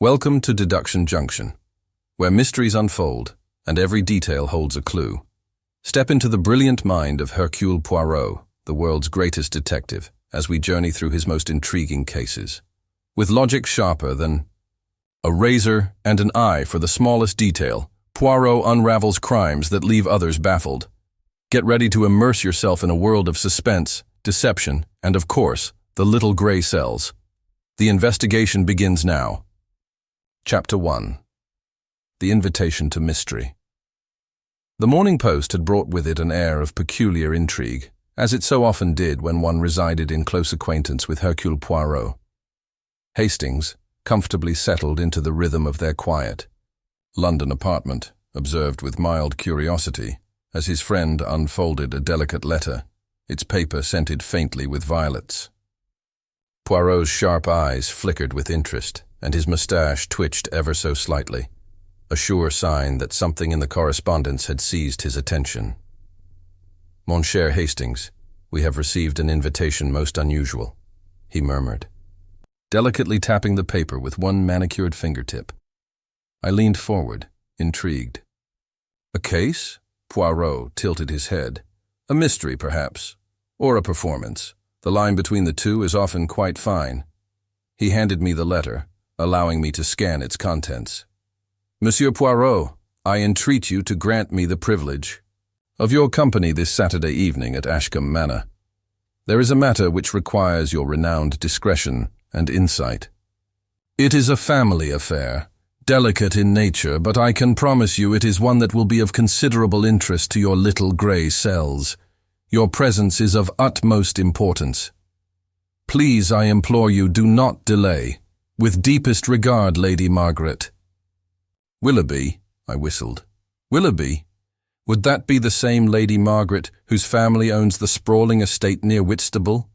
Welcome to Deduction Junction, where mysteries unfold and every detail holds a clue. Step into the brilliant mind of Hercule Poirot, the world's greatest detective, as we journey through his most intriguing cases. With logic sharper than a razor and an eye for the smallest detail, Poirot unravels crimes that leave others baffled. Get ready to immerse yourself in a world of suspense, deception, and of course, the little gray cells. The investigation begins now. Chapter 1. The Invitation to Mystery. The Morning Post had brought with it an air of peculiar intrigue, as it so often did when one resided in close acquaintance with Hercule Poirot. Hastings, comfortably settled into the rhythm of their quiet London apartment, observed with mild curiosity as his friend unfolded a delicate letter, its paper scented faintly with violets. Poirot's sharp eyes flickered with interest, and his moustache twitched ever so slightly, a sure sign that something in the correspondence had seized his attention. "Mon cher Hastings, we have received an invitation most unusual," he murmured, delicately tapping the paper with one manicured fingertip. I leaned forward, intrigued. "A case?" Poirot tilted his head. "A mystery, perhaps, or a performance. The line between the two is often quite fine." He handed me the letter, allowing me to scan its contents. "Monsieur Poirot, I entreat you to grant me the privilege of your company this Saturday evening at Ashcombe Manor. There is a matter which requires your renowned discretion and insight. It is a family affair, delicate in nature, but I can promise you it is one that will be of considerable interest to your little gray cells. Your presence is of utmost importance. Please, I implore you, do not delay. With deepest regard, Lady Margaret." "Willoughby," I whistled. "Willoughby? Would that be the same Lady Margaret whose family owns the sprawling estate near Whitstable?"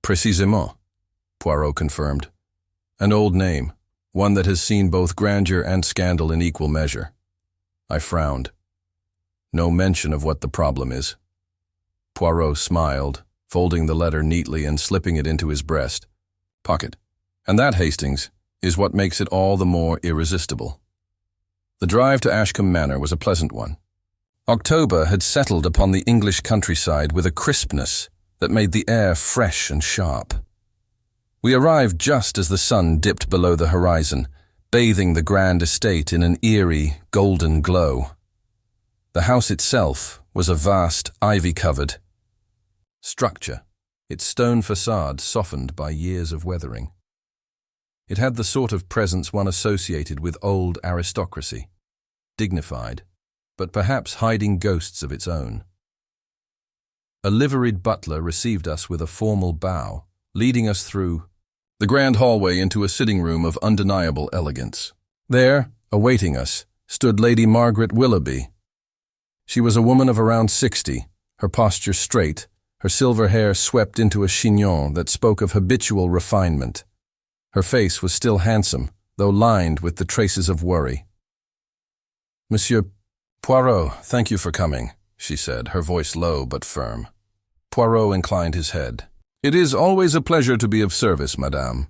"Précisément," Poirot confirmed. "An old name, one that has seen both grandeur and scandal in equal measure." I frowned. "No mention of what the problem is." Poirot smiled, folding the letter neatly and slipping it into his breast pocket. "And that, Hastings, is what makes it all the more irresistible." The drive to Ashcombe Manor was a pleasant one. October had settled upon the English countryside with a crispness that made the air fresh and sharp. We arrived just as the sun dipped below the horizon, bathing the grand estate in an eerie, golden glow. The house itself was a vast, ivy-covered structure, its stone facade softened by years of weathering. It had the sort of presence one associated with old aristocracy, dignified, but perhaps hiding ghosts of its own. A liveried butler received us with a formal bow, leading us through the grand hallway into a sitting room of undeniable elegance. There, awaiting us, stood Lady Margaret Willoughby. She was a woman of around 60, her posture straight, her silver hair swept into a chignon that spoke of habitual refinement. Her face was still handsome, though lined with the traces of worry. "Monsieur Poirot, thank you for coming," she said, her voice low but firm. Poirot inclined his head. "It is always a pleasure to be of service, madame.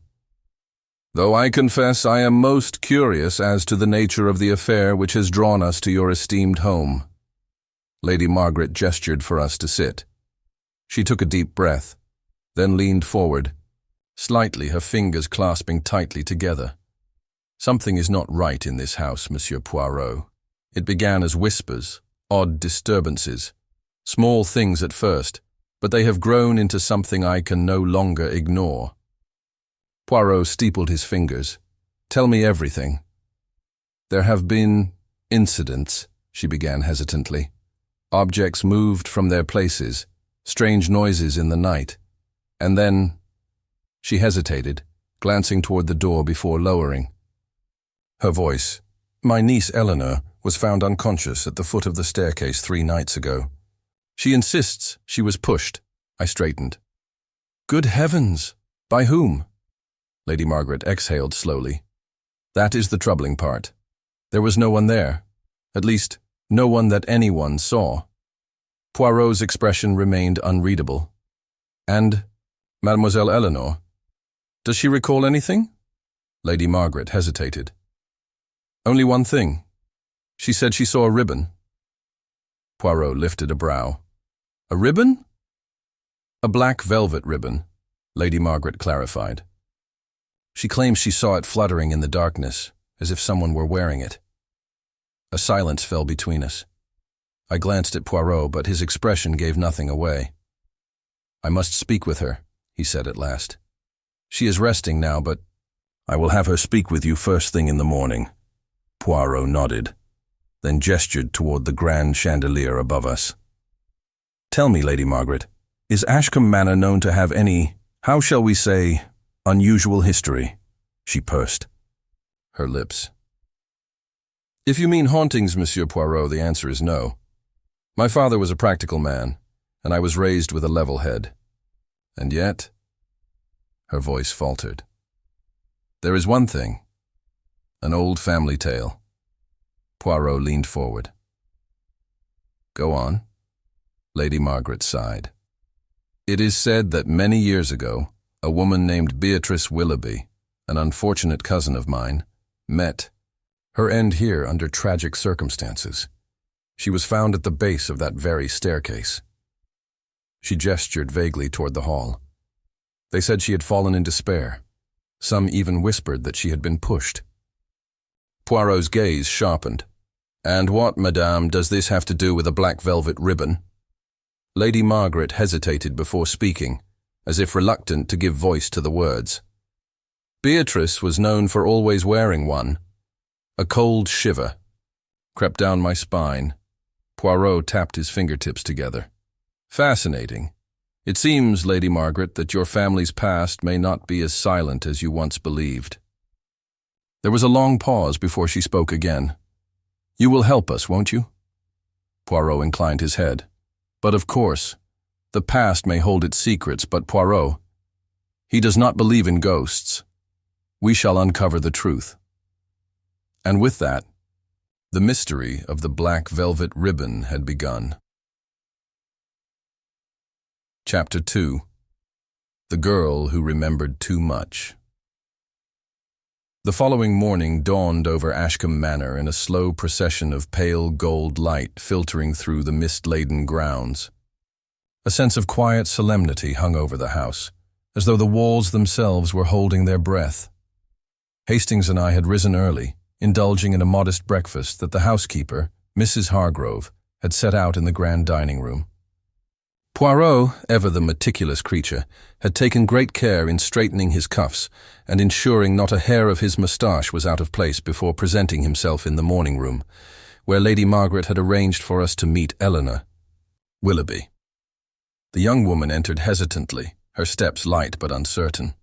Though I confess I am most curious as to the nature of the affair which has drawn us to your esteemed home." Lady Margaret gestured for us to sit. She took a deep breath, then leaned forward, slightly, her fingers clasping tightly together. "Something is not right in this house, Monsieur Poirot. It began as whispers, odd disturbances, small things at first, but they have grown into something I can no longer ignore." Poirot steepled his fingers. "Tell me everything." "There have been incidents," she began hesitantly. "Objects moved from their places, strange noises in the night, and then—" She hesitated, glancing toward the door before lowering her voice. "My niece Eleanor was found unconscious at the foot of the staircase 3 nights ago. She insists she was pushed." I straightened. "Good heavens! By whom?" Lady Margaret exhaled slowly. "That is the troubling part. There was no one there. At least, no one that anyone saw." Poirot's expression remained unreadable. "And Mademoiselle Eleanor? Does she recall anything?" Lady Margaret hesitated. Only one thing. She said she saw a ribbon. Poirot lifted a brow. A ribbon? A black velvet ribbon, Lady Margaret clarified. She claims she saw it fluttering in the darkness, as if someone were wearing it. A silence fell between us. I glanced at Poirot, but his expression gave nothing away. I must speak with her, he said at last. She is resting now, but I will have her speak with you first thing in the morning. Poirot nodded, then gestured toward the grand chandelier above us. Tell me, Lady Margaret, is Ashcombe Manor known to have any, how shall we say, unusual history? She pursed her lips. If you mean hauntings, Monsieur Poirot, the answer is no. My father was a practical man, and I was raised with a level head. And yet, her voice faltered. There is one thing, an old family tale. Poirot leaned forward. Go on. Lady Margaret sighed. It is said that many years ago, a woman named Beatrice Willoughby, an unfortunate cousin of mine, met her end here under tragic circumstances. She was found at the base of that very staircase. She gestured vaguely toward the hall. They said she had fallen in despair. Some even whispered that she had been pushed. Poirot's gaze sharpened. And what, madame, does this have to do with a black velvet ribbon? Lady Margaret hesitated before speaking, as if reluctant to give voice to the words. Beatrice was known for always wearing one. A cold shiver crept down my spine. Poirot tapped his fingertips together. Fascinating. It seems, Lady Margaret, that your family's past may not be as silent as you once believed. There was a long pause before she spoke again. You will help us, won't you? Poirot inclined his head. But of course, the past may hold its secrets, but Poirot, he does not believe in ghosts. We shall uncover the truth. And with that, the mystery of the black velvet ribbon had begun. Chapter 2. The Girl Who Remembered Too Much. The following morning dawned over Ashcombe Manor in a slow procession of pale gold light filtering through the mist-laden grounds. A sense of quiet solemnity hung over the house, as though the walls themselves were holding their breath. Hastings and I had risen early, indulging in a modest breakfast that the housekeeper, Mrs. Hargrove, had set out in the grand dining room. Poirot, ever the meticulous creature, had taken great care in straightening his cuffs and ensuring not a hair of his moustache was out of place before presenting himself in the morning room, where Lady Margaret had arranged for us to meet Eleanor Willoughby. The young woman entered hesitantly, her steps light but uncertain.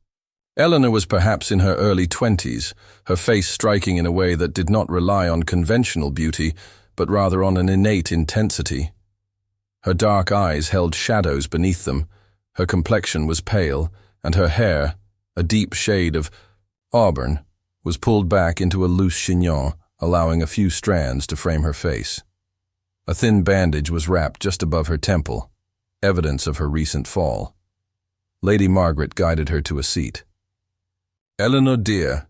Eleanor was perhaps in her early 20s, her face striking in a way that did not rely on conventional beauty, but rather on an innate intensity. Her dark eyes held shadows beneath them, her complexion was pale, and her hair, a deep shade of auburn, was pulled back into a loose chignon, allowing a few strands to frame her face. A thin bandage was wrapped just above her temple, evidence of her recent fall. Lady Margaret guided her to a seat. Eleanor, dear,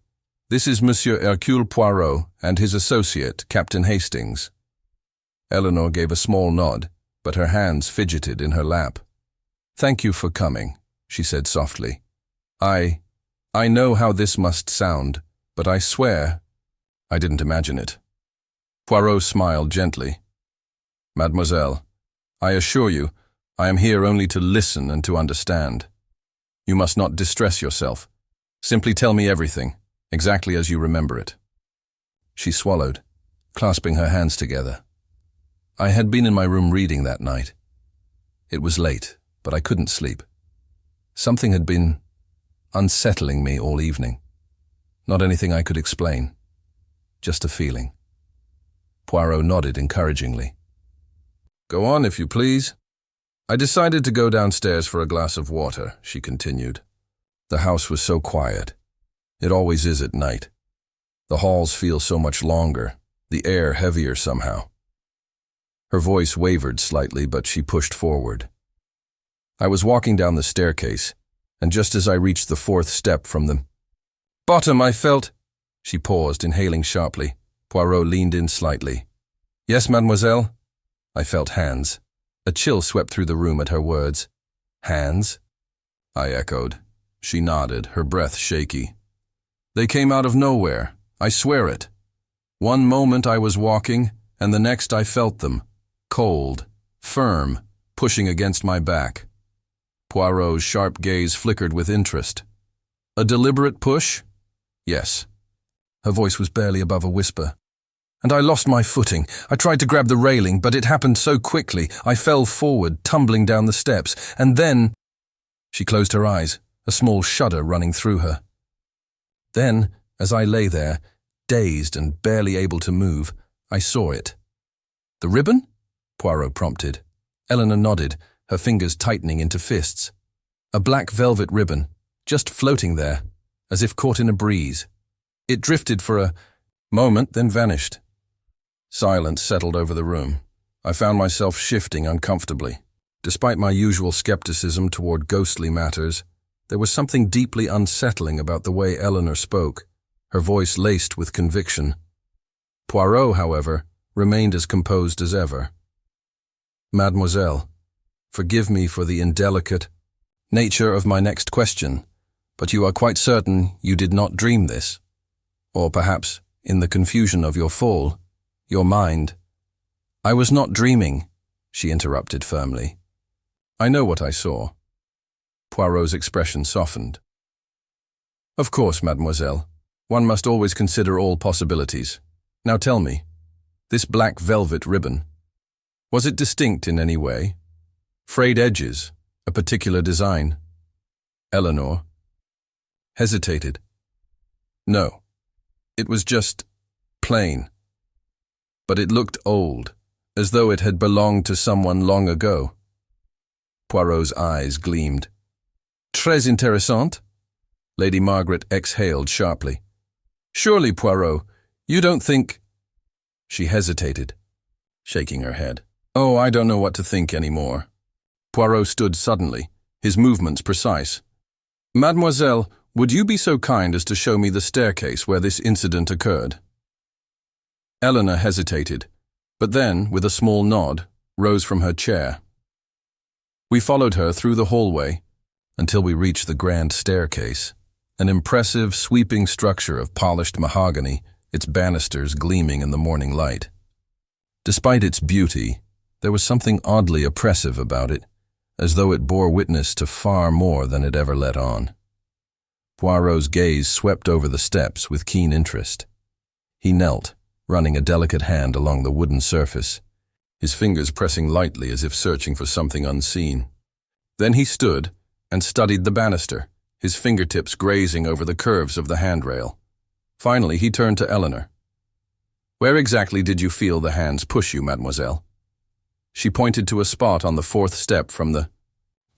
this is Monsieur Hercule Poirot and his associate, Captain Hastings. Eleanor gave a small nod, but her hands fidgeted in her lap. Thank you for coming, she said softly. I know how this must sound, but I swear I didn't imagine it. Poirot smiled gently. Mademoiselle, I assure you, I am here only to listen and to understand. You must not distress yourself. Simply tell me everything, exactly as you remember it. She swallowed, clasping her hands together. I had been in my room reading that night. It was late, but I couldn't sleep. Something had been unsettling me all evening. Not anything I could explain, just a feeling. Poirot nodded encouragingly. Go on, if you please. I decided to go downstairs for a glass of water, she continued. The house was so quiet. It always is at night. The halls feel so much longer, the air heavier somehow. Her voice wavered slightly, but she pushed forward. I was walking down the staircase, and just as I reached the fourth step from the Bottom, I felt— She paused, inhaling sharply. Poirot leaned in slightly. Yes, mademoiselle? I felt hands. A chill swept through the room at her words. Hands? I echoed. She nodded, her breath shaky. They came out of nowhere, I swear it. One moment I was walking, and the next I felt them. Cold, firm, pushing against my back. Poirot's sharp gaze flickered with interest. A deliberate push? Yes. Her voice was barely above a whisper. And I lost my footing. I tried to grab the railing, but it happened so quickly. I fell forward, tumbling down the steps, and then— She closed her eyes, a small shudder running through her. Then, as I lay there, dazed and barely able to move, I saw it. The ribbon? Poirot prompted. Eleanor nodded, her fingers tightening into fists. A black velvet ribbon, just floating there, as if caught in a breeze. It drifted for a moment, then vanished. Silence settled over the room. I found myself shifting uncomfortably. Despite my usual skepticism toward ghostly matters, there was something deeply unsettling about the way Eleanor spoke, her voice laced with conviction. Poirot, however, remained as composed as ever. Mademoiselle, forgive me for the indelicate nature of my next question, but you are quite certain you did not dream this? Or perhaps, in the confusion of your fall, your mind— I was not dreaming, she interrupted firmly. I know what I saw. Poirot's expression softened. Of course, mademoiselle. One must always consider all possibilities. Now tell me, this black velvet ribbon, was it distinct in any way? Frayed edges, a particular design? Eleanor hesitated. No, it was just plain. But it looked old, as though it had belonged to someone long ago. Poirot's eyes gleamed. Très intéressant, Lady Margaret exhaled sharply. Surely, Poirot, you don't think— She hesitated, shaking her head. Oh, I don't know what to think anymore. Poirot stood suddenly, his movements precise. Mademoiselle, would you be so kind as to show me the staircase where this incident occurred? Eleanor hesitated, but then, with a small nod, rose from her chair. We followed her through the hallway until we reached the grand staircase, an impressive, sweeping structure of polished mahogany, its banisters gleaming in the morning light. Despite its beauty, there was something oddly oppressive about it, as though it bore witness to far more than it ever let on. Poirot's gaze swept over the steps with keen interest. He knelt, running a delicate hand along the wooden surface, his fingers pressing lightly as if searching for something unseen. Then he stood and studied the banister, his fingertips grazing over the curves of the handrail. Finally, he turned to Eleanor. Where exactly did you feel the hands push you, mademoiselle? She pointed to a spot on the fourth step from the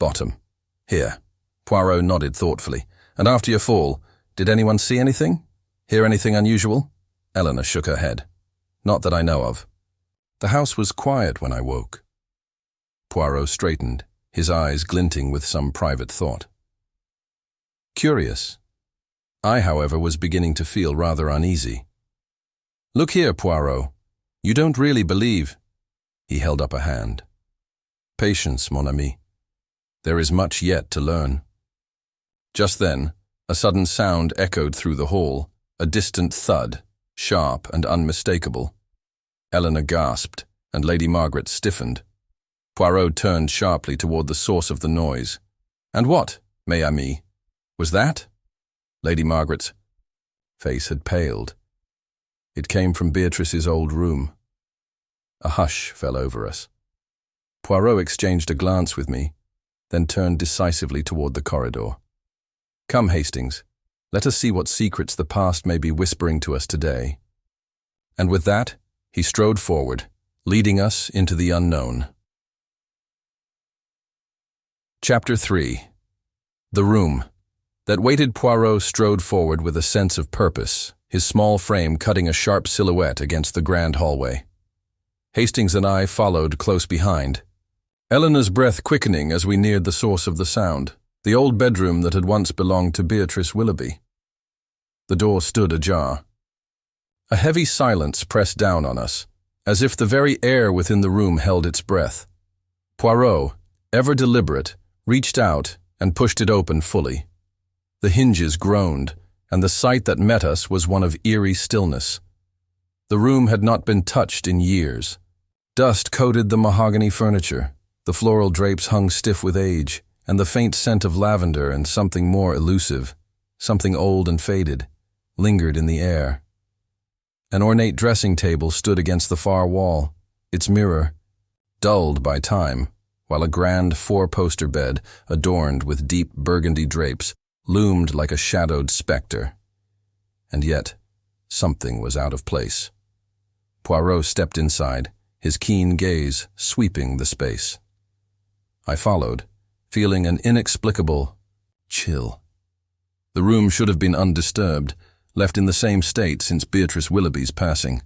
bottom. Here. Poirot nodded thoughtfully. And after your fall, did anyone see anything? Hear anything unusual? Eleanor shook her head. Not that I know of. The house was quiet when I woke. Poirot straightened, his eyes glinting with some private thought. Curious. I, however, was beginning to feel rather uneasy. Look here, Poirot. You don't really believe— He held up a hand. Patience, mon ami. There is much yet to learn. Just then, a sudden sound echoed through the hall, a distant thud, sharp and unmistakable. Eleanor gasped, and Lady Margaret stiffened. Poirot turned sharply toward the source of the noise. And what, mes amis, was that? Lady Margaret's face had paled. It came from Beatrice's old room. A hush fell over us. Poirot exchanged a glance with me, then turned decisively toward the corridor. Come, Hastings, let us see what secrets the past may be whispering to us today. And with that, he strode forward, leading us into the unknown. Chapter 3. The room. That weighted Poirot strode forward with a sense of purpose, his small frame cutting a sharp silhouette against the grand hallway. Hastings and I followed close behind, Eleanor's breath quickening as we neared the source of the sound, the old bedroom that had once belonged to Beatrice Willoughby. The door stood ajar. A heavy silence pressed down on us, as if the very air within the room held its breath. Poirot, ever deliberate, reached out and pushed it open fully. The hinges groaned, and the sight that met us was one of eerie stillness. The room had not been touched in years. Dust coated the mahogany furniture, the floral drapes hung stiff with age, and the faint scent of lavender and something more elusive, something old and faded, lingered in the air. An ornate dressing table stood against the far wall, its mirror dulled by time, while a grand four-poster bed, adorned with deep burgundy drapes, loomed like a shadowed spectre. And yet, something was out of place. Poirot stepped inside, his keen gaze sweeping the space. I followed, feeling an inexplicable chill. The room should have been undisturbed, left in the same state since Beatrice Willoughby's passing.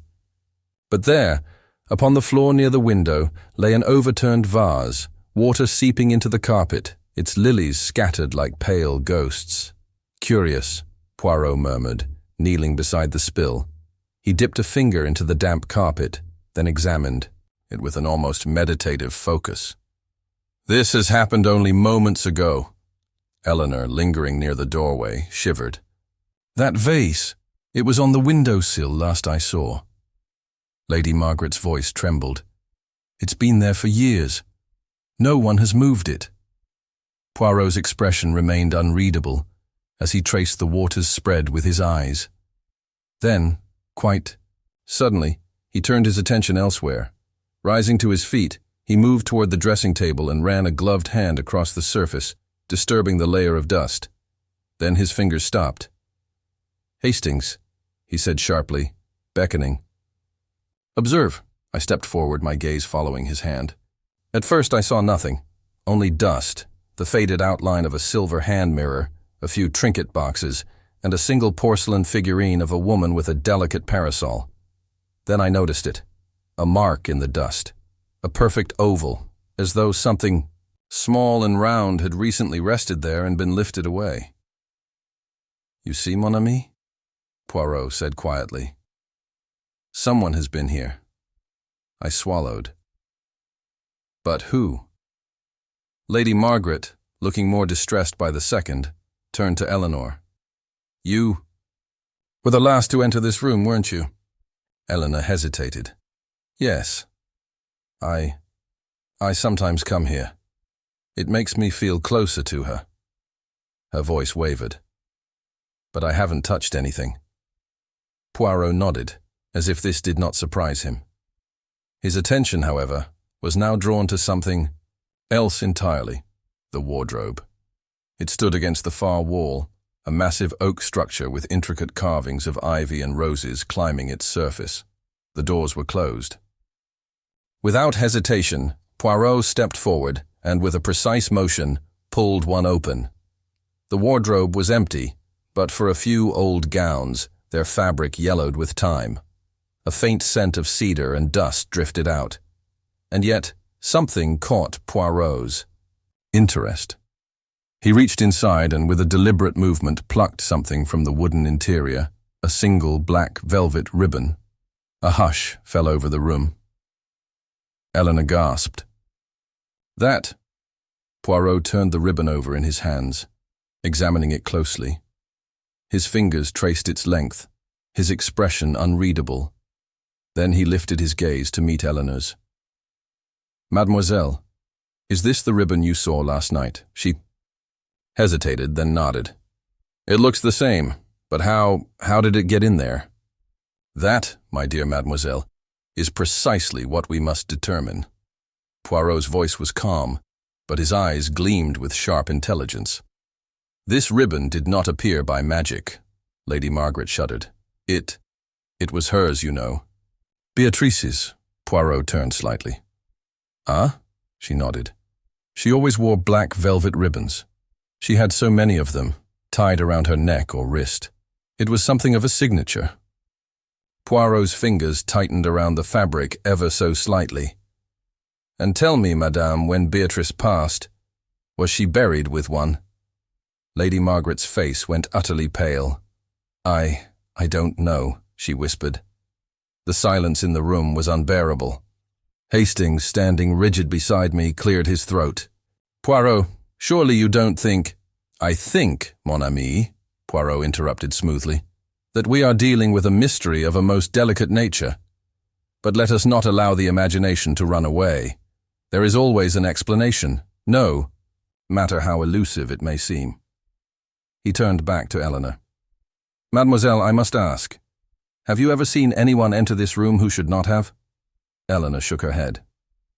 But there, upon the floor near the window, lay an overturned vase, water seeping into the carpet, its lilies scattered like pale ghosts. Curious, Poirot murmured, kneeling beside the spill. He dipped a finger into the damp carpet, then examined it with an almost meditative focus. "This has happened only moments ago." Eleanor, lingering near the doorway, shivered. "That vase, it was on the windowsill last I saw." Lady Margaret's voice trembled. "It's been there for years. No one has moved it." Poirot's expression remained unreadable as he traced the water's spread with his eyes. Then, quite suddenly, he turned his attention elsewhere. Rising to his feet, he moved toward the dressing table and ran a gloved hand across the surface, disturbing the layer of dust. Then his fingers stopped. "Hastings," he said sharply, beckoning. "Observe." I stepped forward, my gaze following his hand. At first I saw nothing, only dust, the faded outline of a silver hand mirror, a few trinket boxes, and a single porcelain figurine of a woman with a delicate parasol. Then I noticed it, a mark in the dust, a perfect oval, as though something small and round had recently rested there and been lifted away. "You see, mon ami?" Poirot said quietly. "Someone has been here." I swallowed. "But who?" Lady Margaret, looking more distressed by the second, turned to Eleanor. "You were the last to enter this room, weren't you?" Eleanor hesitated. "Yes. I sometimes come here. It makes me feel closer to her." Her voice wavered. "But I haven't touched anything." Poirot nodded, as if this did not surprise him. His attention, however, was now drawn to something else entirely, the wardrobe. It stood against the far wall, a massive oak structure with intricate carvings of ivy and roses climbing its surface. The doors were closed. Without hesitation, Poirot stepped forward and, with a precise motion, pulled one open. The wardrobe was empty, but for a few old gowns, their fabric yellowed with time. A faint scent of cedar and dust drifted out. And yet, something caught Poirot's interest. He reached inside and, with a deliberate movement, plucked something from the wooden interior, a single black velvet ribbon. A hush fell over the room. Eleanor gasped. "That?" Poirot turned the ribbon over in his hands, examining it closely. His fingers traced its length, his expression unreadable. Then he lifted his gaze to meet Eleanor's. "Mademoiselle, is this the ribbon you saw last night?" She hesitated, then nodded. "It looks the same, but how did it get in there?" "That, my dear mademoiselle, is precisely what we must determine." Poirot's voice was calm, but his eyes gleamed with sharp intelligence. "This ribbon did not appear by magic." Lady Margaret shuddered. It was hers, you know." "Beatrice's." Poirot turned slightly. "Ah?" She nodded. "She always wore black velvet ribbons. She had so many of them, tied around her neck or wrist. It was something of a signature." Poirot's fingers tightened around the fabric ever so slightly. "And tell me, madame, when Beatrice passed, was she buried with one?" Lady Margaret's face went utterly pale. I don't know, she whispered. The silence in the room was unbearable. Hastings, standing rigid beside me, cleared his throat. Poirot, surely you don't think— I think, mon ami, Poirot interrupted smoothly, that we are dealing with a mystery of a most delicate nature. But let us not allow the imagination to run away. There is always an explanation, no matter how elusive it may seem. He turned back to Eleanor. Mademoiselle, I must ask, have you ever seen anyone enter this room who should not have? Eleanor shook her head.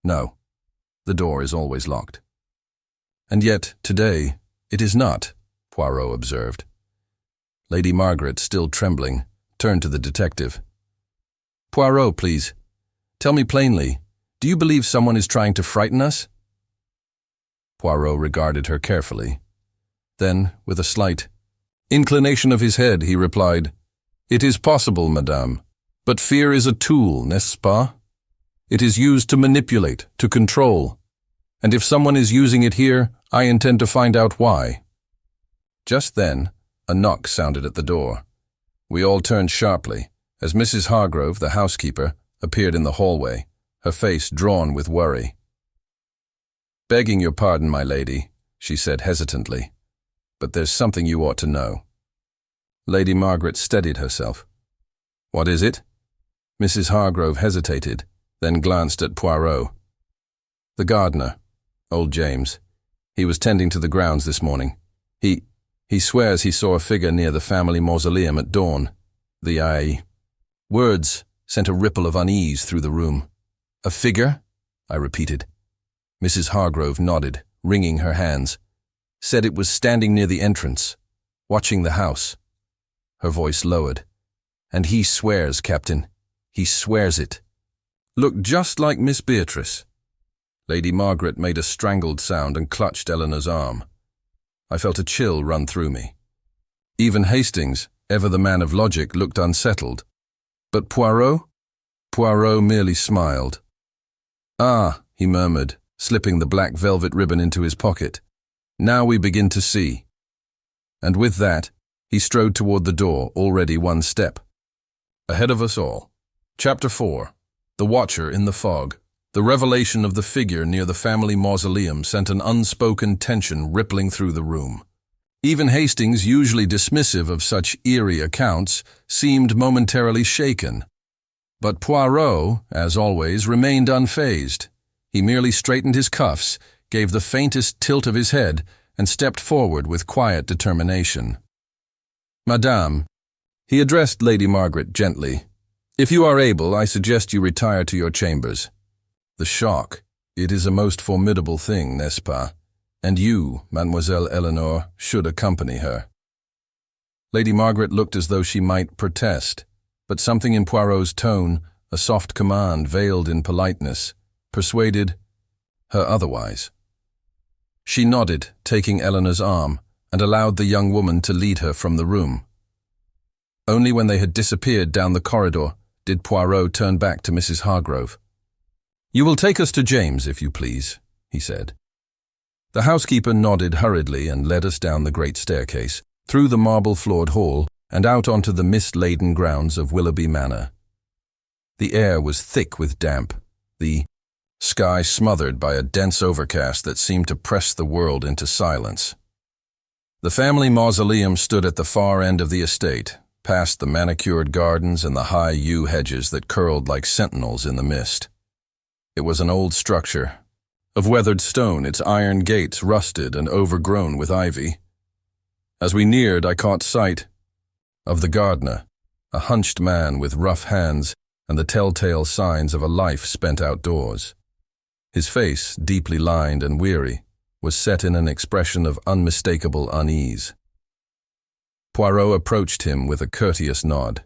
No, the door is always locked. And yet, today, it is not, Poirot observed. Lady Margaret, still trembling, turned to the detective. Poirot, please, tell me plainly, do you believe someone is trying to frighten us? Poirot regarded her carefully. Then, with a slight inclination of his head, he replied, It is possible, madame, but fear is a tool, n'est-ce pas? It is used to manipulate, to control. And if someone is using it here, I intend to find out why. Just then, a knock sounded at the door. We all turned sharply, as Mrs. Hargrove, the housekeeper, appeared in the hallway, her face drawn with worry. Begging your pardon, my lady, she said hesitantly, but there's something you ought to know. Lady Margaret steadied herself. What is it? Mrs. Hargrove hesitated, then glanced at Poirot. The gardener, old James. He was tending to the grounds this morning. He swears he saw a figure near the family mausoleum at dawn. Words sent a ripple of unease through the room. A figure? I repeated. Mrs. Hargrove nodded, wringing her hands. Said it was standing near the entrance, watching the house. Her voice lowered. And he swears, Captain. He swears it. Looked just like Miss Beatrice. Lady Margaret made a strangled sound and clutched Eleanor's arm. I felt a chill run through me. Even Hastings, ever the man of logic, looked unsettled. But Poirot? Poirot merely smiled. Ah, he murmured, slipping the black velvet ribbon into his pocket. Now we begin to see. And with that, he strode toward the door, already one step ahead of us all. Chapter 4. The Watcher in the Fog. The revelation of the figure near the family mausoleum sent an unspoken tension rippling through the room. Even Hastings, usually dismissive of such eerie accounts, seemed momentarily shaken. But Poirot, as always, remained unfazed. He merely straightened his cuffs, gave the faintest tilt of his head, and stepped forward with quiet determination. Madame, he addressed Lady Margaret gently. If you are able, I suggest you retire to your chambers. The shock, it is a most formidable thing, n'est-ce pas? And you, Mademoiselle Eleanor, should accompany her. Lady Margaret looked as though she might protest, but something in Poirot's tone, a soft command veiled in politeness, persuaded her otherwise. She nodded, taking Eleanor's arm, and allowed the young woman to lead her from the room. Only when they had disappeared down the corridor did Poirot turn back to Mrs. Hargrove. You will take us to James, if you please, he said. The housekeeper nodded hurriedly and led us down the great staircase, through the marble-floored hall, and out onto the mist-laden grounds of Willoughby Manor. The air was thick with damp, the sky smothered by a dense overcast that seemed to press the world into silence. The family mausoleum stood at the far end of the estate, past the manicured gardens and the high yew hedges that curled like sentinels in the mist. It was an old structure. Of weathered stone, its iron gates rusted and overgrown with ivy. As we neared, I caught sight of the gardener, a hunched man with rough hands and the telltale signs of a life spent outdoors. His face, deeply lined and weary, was set in an expression of unmistakable unease. Poirot approached him with a courteous nod.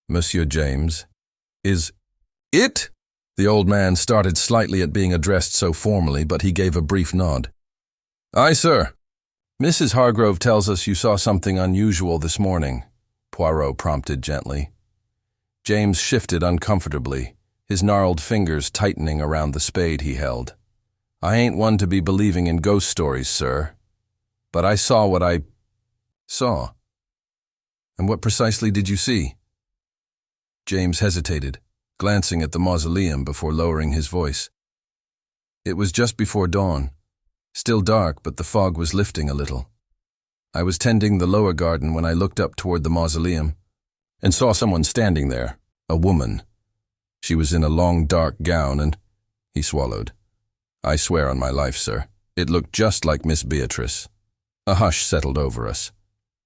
Monsieur James, is it? The old man started slightly at being addressed so formally, but he gave a brief nod. Aye, sir. Mrs. Hargrove tells us you saw something unusual this morning, Poirot prompted gently. James shifted uncomfortably, his gnarled fingers tightening around the spade he held. I ain't one to be believing in ghost stories, sir. But I saw what I saw. And what precisely did you see? James hesitated, glancing at the mausoleum before lowering his voice. It was just before dawn. Still dark, but the fog was lifting a little. I was tending the lower garden when I looked up toward the mausoleum and saw someone standing there, a woman. She was in a long dark gown and— He swallowed. I swear on my life, sir, it looked just like Miss Beatrice. A hush settled over us.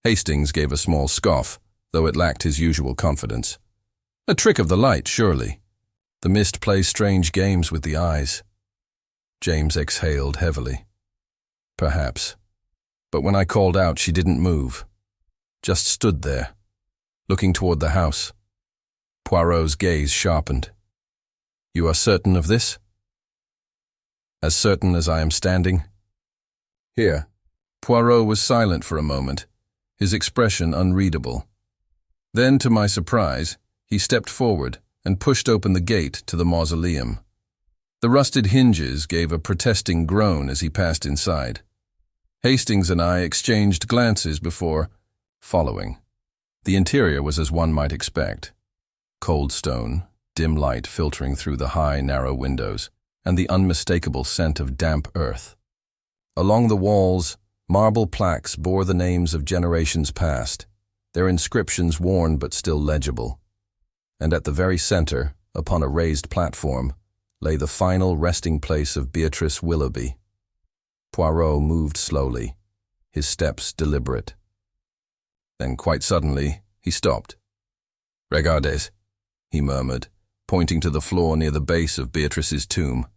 Hastings gave a small scoff, though it lacked his usual confidence. A trick of the light, surely. The mist plays strange games with the eyes. James exhaled heavily. Perhaps. But when I called out, she didn't move. Just stood there, looking toward the house. Poirot's gaze sharpened. You are certain of this? As certain as I am standing? Here. Poirot was silent for a moment, his expression unreadable. Then, to my surprise, he stepped forward and pushed open the gate to the mausoleum. The rusted hinges gave a protesting groan as he passed inside. Hastings and I exchanged glances before following. The interior was as one might expect. Cold stone, dim light filtering through the high, narrow windows, and the unmistakable scent of damp earth. Along the walls, marble plaques bore the names of generations past, their inscriptions worn but still legible. And at the very center, upon a raised platform, lay the final resting place of Beatrice Willoughby. Poirot moved slowly, his steps deliberate. Then quite suddenly, he stopped. "Regardez," he murmured, pointing to the floor near the base of Beatrice's tomb.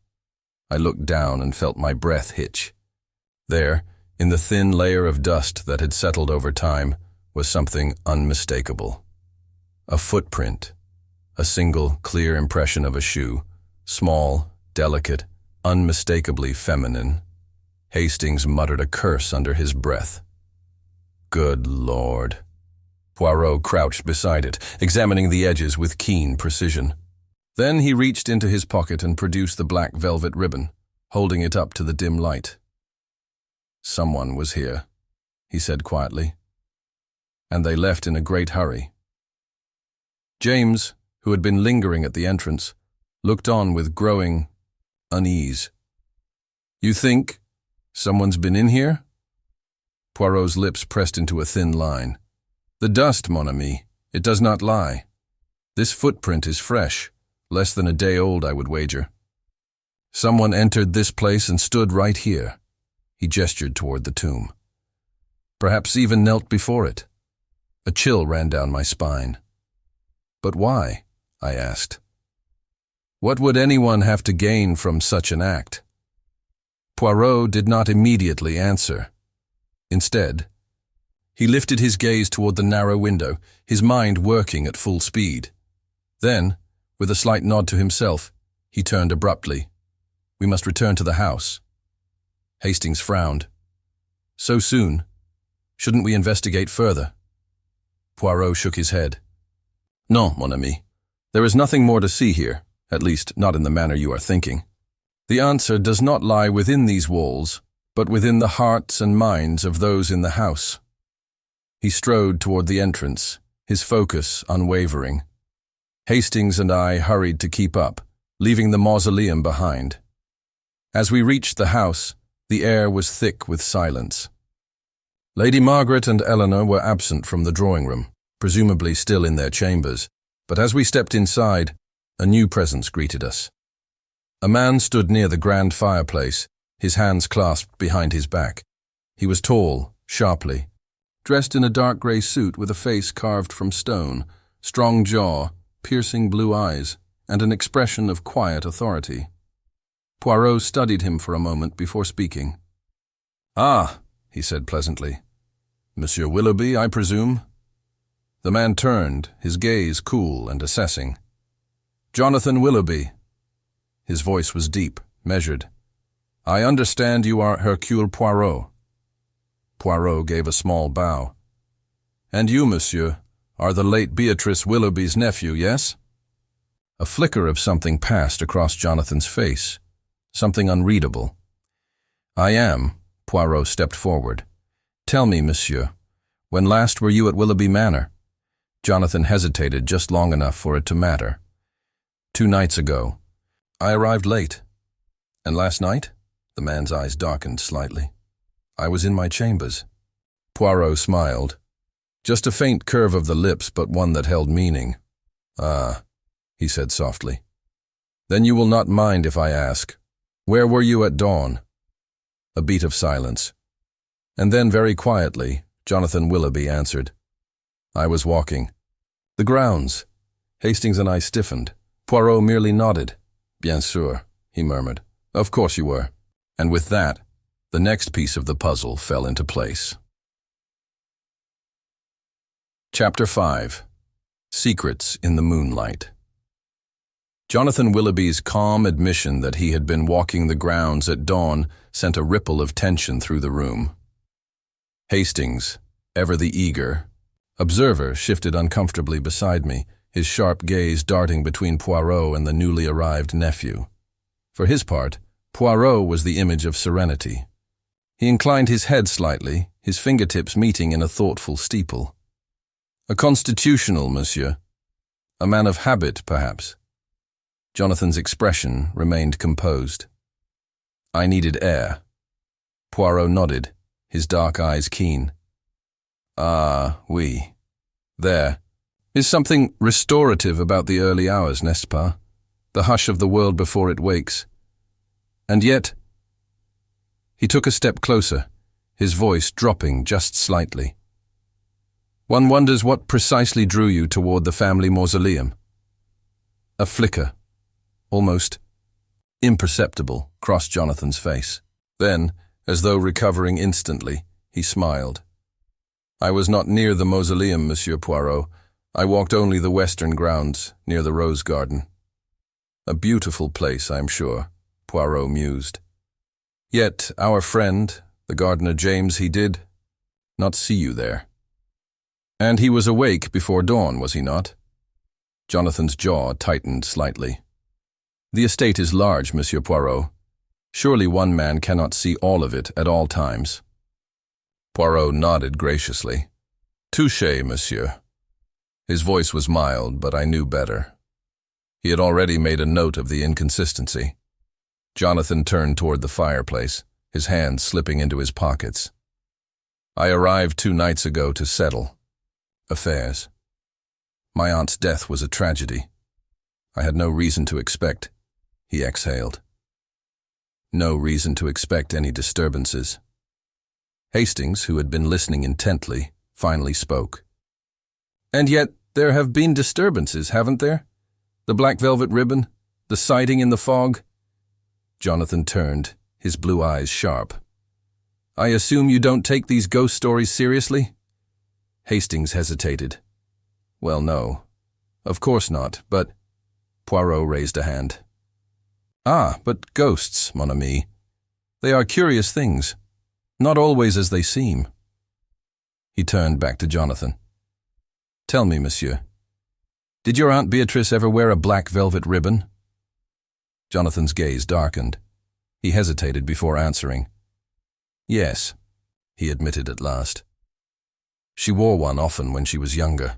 I looked down and felt my breath hitch. There, in the thin layer of dust that had settled over time, was something unmistakable. A footprint, a single clear impression of a shoe, small, delicate, unmistakably feminine. Hastings muttered a curse under his breath. Good Lord. Poirot crouched beside it, examining the edges with keen precision. Then he reached into his pocket and produced the black velvet ribbon, holding it up to the dim light. Someone was here, he said quietly. And they left in a great hurry. James, who had been lingering at the entrance, looked on with growing unease. You think someone's been in here? Poirot's lips pressed into a thin line. The dust, mon ami, it does not lie. This footprint is fresh, less than a day old, I would wager. Someone entered this place and stood right here. He gestured toward the tomb. Perhaps even knelt before it. A chill ran down my spine. But why? I asked. What would anyone have to gain from such an act? Poirot did not immediately answer. Instead, he lifted his gaze toward the narrow window, his mind working at full speed. Then, with a slight nod to himself, he turned abruptly. We must return to the house. Hastings frowned. So soon? Shouldn't we investigate further? Poirot shook his head. Non, mon ami. There is nothing more to see here, at least not in the manner you are thinking. The answer does not lie within these walls, but within the hearts and minds of those in the house. He strode toward the entrance, his focus unwavering. Hastings and I hurried to keep up, leaving the mausoleum behind. As we reached the house, the air was thick with silence. Lady Margaret and Eleanor were absent from the drawing room, presumably still in their chambers, but as we stepped inside, a new presence greeted us. A man stood near the grand fireplace, his hands clasped behind his back. He was tall, sharply, dressed in a dark grey suit with a face carved from stone, strong jaw, piercing blue eyes, and an expression of quiet authority. Poirot studied him for a moment before speaking. Ah, he said pleasantly. Monsieur Willoughby, I presume? The man turned, his gaze cool and assessing. Jonathan Willoughby. His voice was deep, measured. I understand you are Hercule Poirot. Poirot gave a small bow. And you, monsieur, are the late Beatrice Willoughby's nephew, yes? A flicker of something passed across Jonathan's face, something unreadable. I am. Poirot stepped forward. Tell me, monsieur, when last were you at Willoughby Manor? Jonathan hesitated just long enough for it to matter. 2 nights ago. I arrived late. And last night? The man's eyes darkened slightly. I was in my chambers. Poirot smiled. Just a faint curve of the lips, but one that held meaning. Ah, he said softly. Then you will not mind if I ask, where were you at dawn? A beat of silence. And then very quietly, Jonathan Willoughby answered. I was walking. The grounds. Hastings and I stiffened. Poirot merely nodded. Bien sûr, he murmured. Of course you were. And with that, the next piece of the puzzle fell into place. Chapter 5. Secrets in the Moonlight. Jonathan Willoughby's calm admission that he had been walking the grounds at dawn sent a ripple of tension through the room. Hastings, ever the eager observer, shifted uncomfortably beside me, his sharp gaze darting between Poirot and the newly arrived nephew. For his part, Poirot was the image of serenity. He inclined his head slightly, his fingertips meeting in a thoughtful steeple. A constitutional, monsieur. A man of habit, perhaps. Jonathan's expression remained composed. I needed air. Poirot nodded, his dark eyes keen. Ah, oui. There is something restorative about the early hours, n'est-ce pas? The hush of the world before it wakes. And yet... He took a step closer, his voice dropping just slightly. One wonders what precisely drew you toward the family mausoleum. A flicker, almost imperceptible, crossed Jonathan's face. Then, as though recovering instantly, he smiled. I was not near the mausoleum, Monsieur Poirot. I walked only the western grounds, near the rose garden. A beautiful place, I am sure, Poirot mused. Yet our friend, the gardener James, he did not see you there. And he was awake before dawn, was he not? Jonathan's jaw tightened slightly. The estate is large, Monsieur Poirot. Surely one man cannot see all of it at all times. Poirot nodded graciously. Touché, monsieur. His voice was mild, but I knew better. He had already made a note of the inconsistency. Jonathan turned toward the fireplace, his hands slipping into his pockets. I arrived 2 nights ago to settle affairs. My aunt's death was a tragedy. I had no reason to expect, he exhaled. No reason to expect any disturbances. Hastings, who had been listening intently, finally spoke. And yet there have been disturbances, haven't there? The black velvet ribbon, the sighting in the fog. Jonathan turned, his blue eyes sharp. I assume you don't take these ghost stories seriously? Hastings hesitated. Well, no. Of course not, but... Poirot raised a hand. Ah, but ghosts, mon ami. They are curious things. Not always as they seem. He turned back to Jonathan. Tell me, monsieur, did your Aunt Beatrice ever wear a black velvet ribbon? Jonathan's gaze darkened. He hesitated before answering. Yes, he admitted at last. She wore one often when she was younger.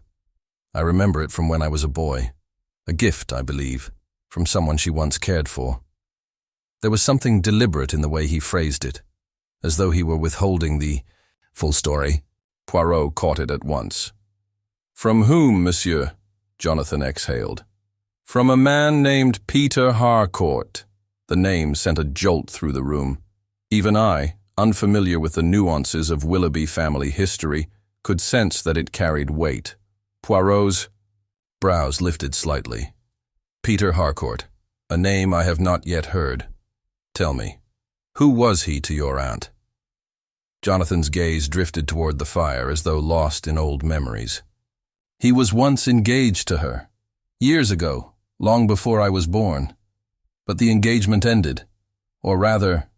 I remember it from when I was a boy. A gift, I believe, from someone she once cared for. There was something deliberate in the way he phrased it, as though he were withholding the full story. Poirot caught it at once. From whom, monsieur? Jonathan exhaled. From a man named Peter Harcourt. The name sent a jolt through the room. Even I, unfamiliar with the nuances of Willoughby family history, could sense that it carried weight. Poirot's brows lifted slightly. Peter Harcourt, a name I have not yet heard. Tell me, who was he to your aunt? Jonathan's gaze drifted toward the fire as though lost in old memories. He was once engaged to her. Years ago, long before I was born. But the engagement ended. Or rather,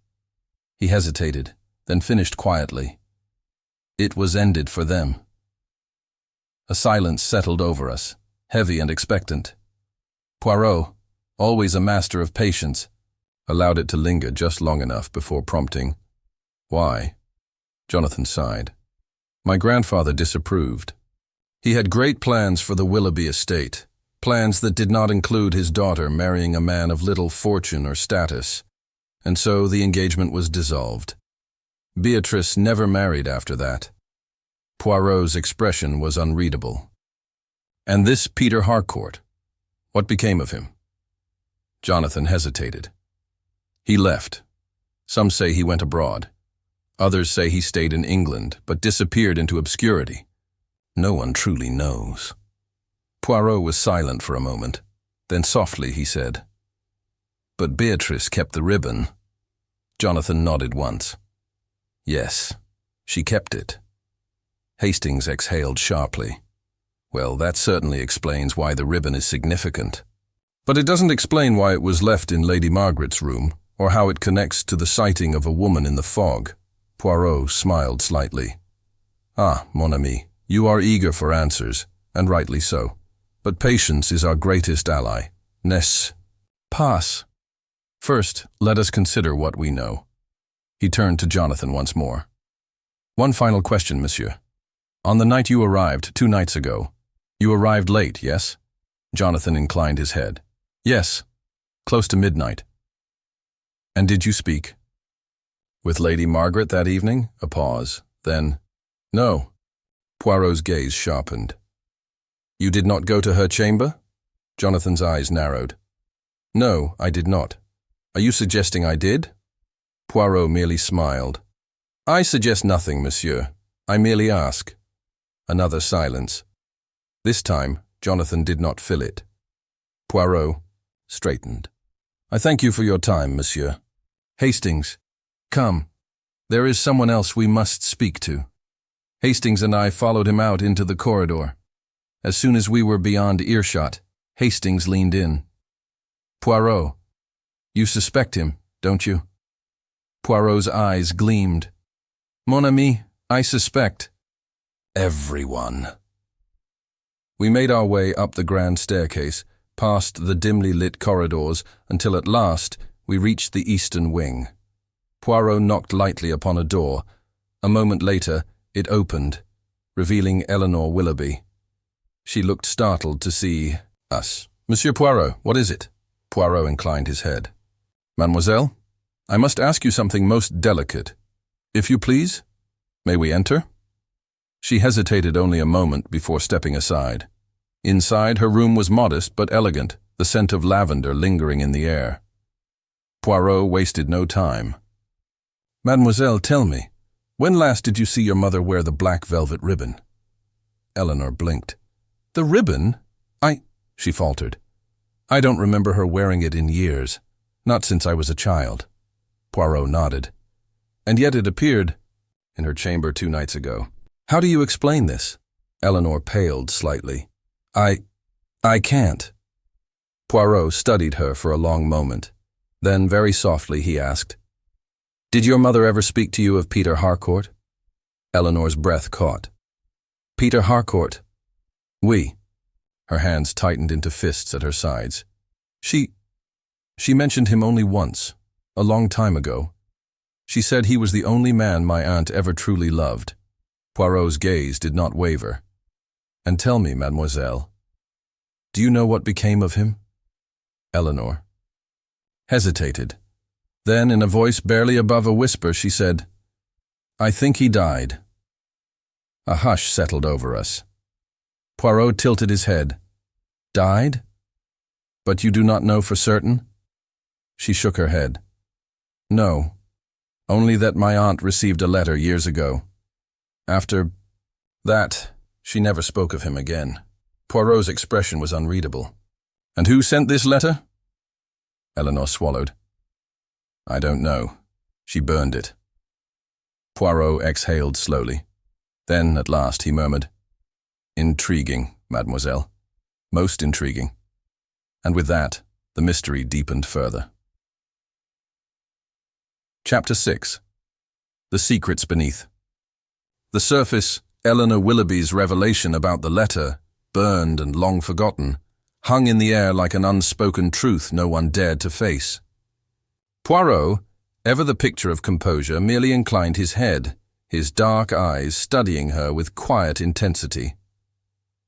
he hesitated, then finished quietly. It was ended for them. A silence settled over us, heavy and expectant. Poirot, always a master of patience, allowed it to linger just long enough before prompting. Why? Jonathan sighed. My grandfather disapproved. He had great plans for the Willoughby estate, plans that did not include his daughter marrying a man of little fortune or status, and so the engagement was dissolved. Beatrice never married after that. Poirot's expression was unreadable. And this Peter Harcourt, what became of him? Jonathan hesitated. He left. Some say he went abroad. Others say he stayed in England, but disappeared into obscurity. No one truly knows. Poirot was silent for a moment. Then softly he said, "But Beatrice kept the ribbon." Jonathan nodded once. "Yes, she kept it." Hastings exhaled sharply. "Well, that certainly explains why the ribbon is significant. But it doesn't explain why it was left in Lady Margaret's room, or how it connects to the sighting of a woman in the fog." Poirot smiled slightly. "Ah, mon ami, you are eager for answers, and rightly so. But patience is our greatest ally. N'est-ce pas? First, let us consider what we know." He turned to Jonathan once more. "One final question, monsieur. On the night you arrived, 2 nights ago, you arrived late, yes?" Jonathan inclined his head. "Yes, close to midnight." "And did you speak?" "With Lady Margaret that evening?" A pause. Then, "No." Poirot's gaze sharpened. "You did not go to her chamber?" Jonathan's eyes narrowed. "No, I did not. Are you suggesting I did?" Poirot merely smiled. "I suggest nothing, monsieur. I merely ask." Another silence. This time, Jonathan did not fill it. Poirot straightened. "I thank you for your time, monsieur. Hastings, come. There is someone else we must speak to." Hastings and I followed him out into the corridor. As soon as we were beyond earshot, Hastings leaned in. "Poirot, you suspect him, don't you?" Poirot's eyes gleamed. "Mon ami, I suspect everyone." We made our way up the grand staircase, past the dimly lit corridors, until at last we reached the eastern wing. Poirot knocked lightly upon a door. A moment later, it opened, revealing Eleanor Willoughby. She looked startled to see us. "Monsieur Poirot, what is it?" Poirot inclined his head. "Mademoiselle, I must ask you something most delicate. If you please, may we enter?" She hesitated only a moment before stepping aside. Inside, her room was modest but elegant, the scent of lavender lingering in the air. Poirot wasted no time. "Mademoiselle, tell me, when last did you see your mother wear the black velvet ribbon?" Eleanor blinked. "The ribbon? She faltered. "I don't remember her wearing it in years, not since I was a child." Poirot nodded. "And yet it appeared in her chamber 2 nights ago. How do you explain this?" Eleanor paled slightly. I can't." Poirot studied her for a long moment. Then, very softly, he asked, "Did your mother ever speak to you of Peter Harcourt?" Eleanor's breath caught. "Peter Harcourt? Oui." Her hands tightened into fists at her sides. She mentioned him only once, a long time ago. She said he was the only man my aunt ever truly loved." Poirot's gaze did not waver. "And tell me, mademoiselle, do you know what became of him?" Eleanor hesitated. Then, in a voice barely above a whisper, she said, "I think he died." A hush settled over us. Poirot tilted his head. "Died? But you do not know for certain?" She shook her head. "No, only that my aunt received a letter years ago. After that, she never spoke of him again." Poirot's expression was unreadable. "And who sent this letter?" Eleanor swallowed. "I don't know. She burned it." Poirot exhaled slowly. Then, at last, he murmured, "Intriguing, mademoiselle. Most intriguing." And with that, the mystery deepened further. Chapter 6. The Secrets Beneath. The surface, Eleanor Willoughby's revelation about the letter, burned and long forgotten, hung in the air like an unspoken truth no one dared to face. Poirot, ever the picture of composure, merely inclined his head, his dark eyes studying her with quiet intensity.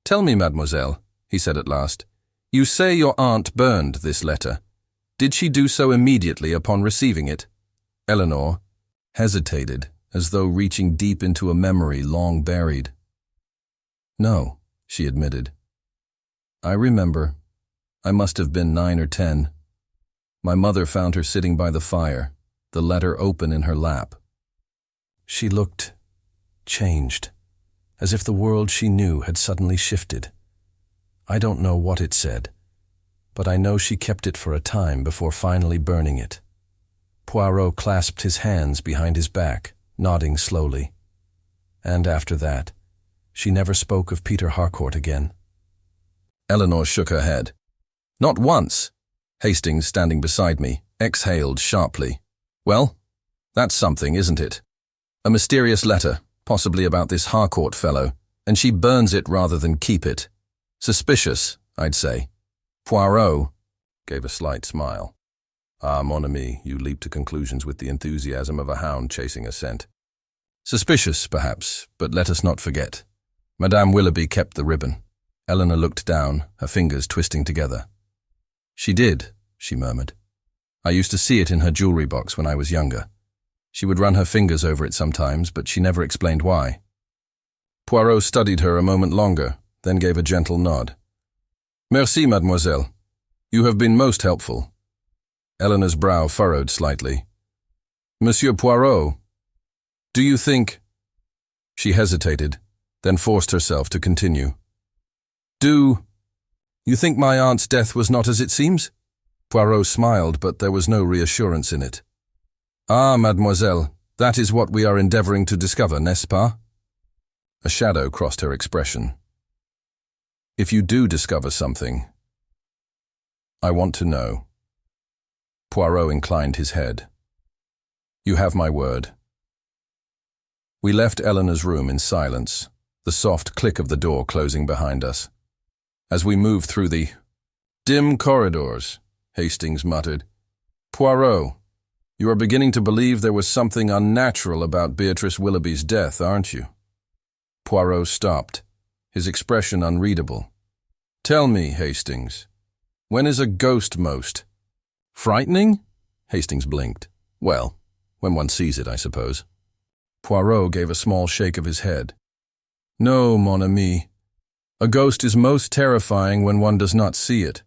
"Tell me, mademoiselle," he said at last, "you say your aunt burned this letter. Did she do so immediately upon receiving it?" Eleanor hesitated, as though reaching deep into a memory long buried. "No," she admitted. "I remember. I must have been 9 or 10. My mother found her sitting by the fire, the letter open in her lap. She looked changed, as if the world she knew had suddenly shifted. I don't know what it said, but I know she kept it for a time before finally burning it." Poirot clasped his hands behind his back, nodding slowly. "And after that, she never spoke of Peter Harcourt again." Eleanor shook her head. "Not once." Hastings, standing beside me, exhaled sharply. "Well, that's something, isn't it? A mysterious letter, possibly about this Harcourt fellow, and she burns it rather than keep it. Suspicious, I'd say." Poirot gave a slight smile. "Ah, mon ami, you leap to conclusions with the enthusiasm of a hound chasing a scent. Suspicious, perhaps, but let us not forget. Madame Willoughby kept the ribbon." Eleanor looked down, her fingers twisting together. "She did," she murmured. "I used to see it in her jewelry box when I was younger. She would run her fingers over it sometimes, but she never explained why." Poirot studied her a moment longer, then gave a gentle nod. "Merci, mademoiselle. You have been most helpful." Eleanor's brow furrowed slightly. "Monsieur Poirot, do you think—" She hesitated, then forced herself to continue. "Do you think my aunt's death was not as it seems?" Poirot smiled, but there was no reassurance in it. "Ah, mademoiselle, that is what we are endeavoring to discover, n'est-ce pas?" A shadow crossed her expression. "If you do discover something, I want to know." Poirot inclined his head. "You have my word." We left Eleanor's room in silence, the soft click of the door closing behind us. As we moved through the dim corridors, Hastings muttered, "Poirot, you are beginning to believe there was something unnatural about Beatrice Willoughby's death, aren't you?" Poirot stopped, his expression unreadable. "Tell me, Hastings, when is a ghost most frightening?" Hastings blinked. "Well, when one sees it, I suppose." Poirot gave a small shake of his head. "No, mon ami. A ghost is most terrifying when one does not see it,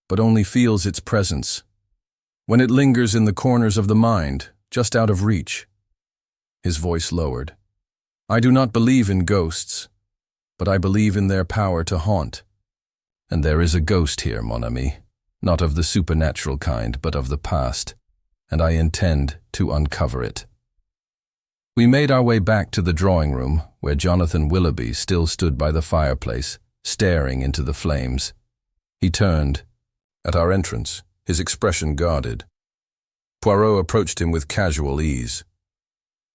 but only feels its presence. When it lingers in the corners of the mind, just out of reach." His voice lowered. "I do not believe in ghosts, but I believe in their power to haunt. And there is a ghost here, mon ami, not of the supernatural kind, but of the past, and I intend to uncover it." We made our way back to the drawing room, where Jonathan Willoughby still stood by the fireplace, staring into the flames. He turned. At our entrance, his expression guarded. Poirot approached him with casual ease.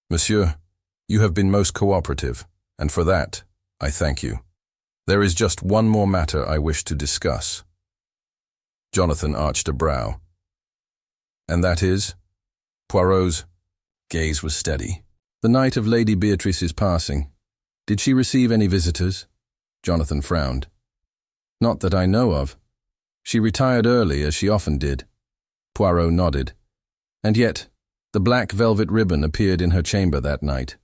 "Monsieur, you have been most cooperative, and for that, I thank you. There is just one more matter I wish to discuss." Jonathan arched a brow. "And that is?" Poirot's gaze was steady. "The night of Lady Beatrice's passing. Did she receive any visitors?" Jonathan frowned. "Not that I know of. She retired early, as she often did." Poirot nodded. "And yet, the black velvet ribbon appeared in her chamber that night."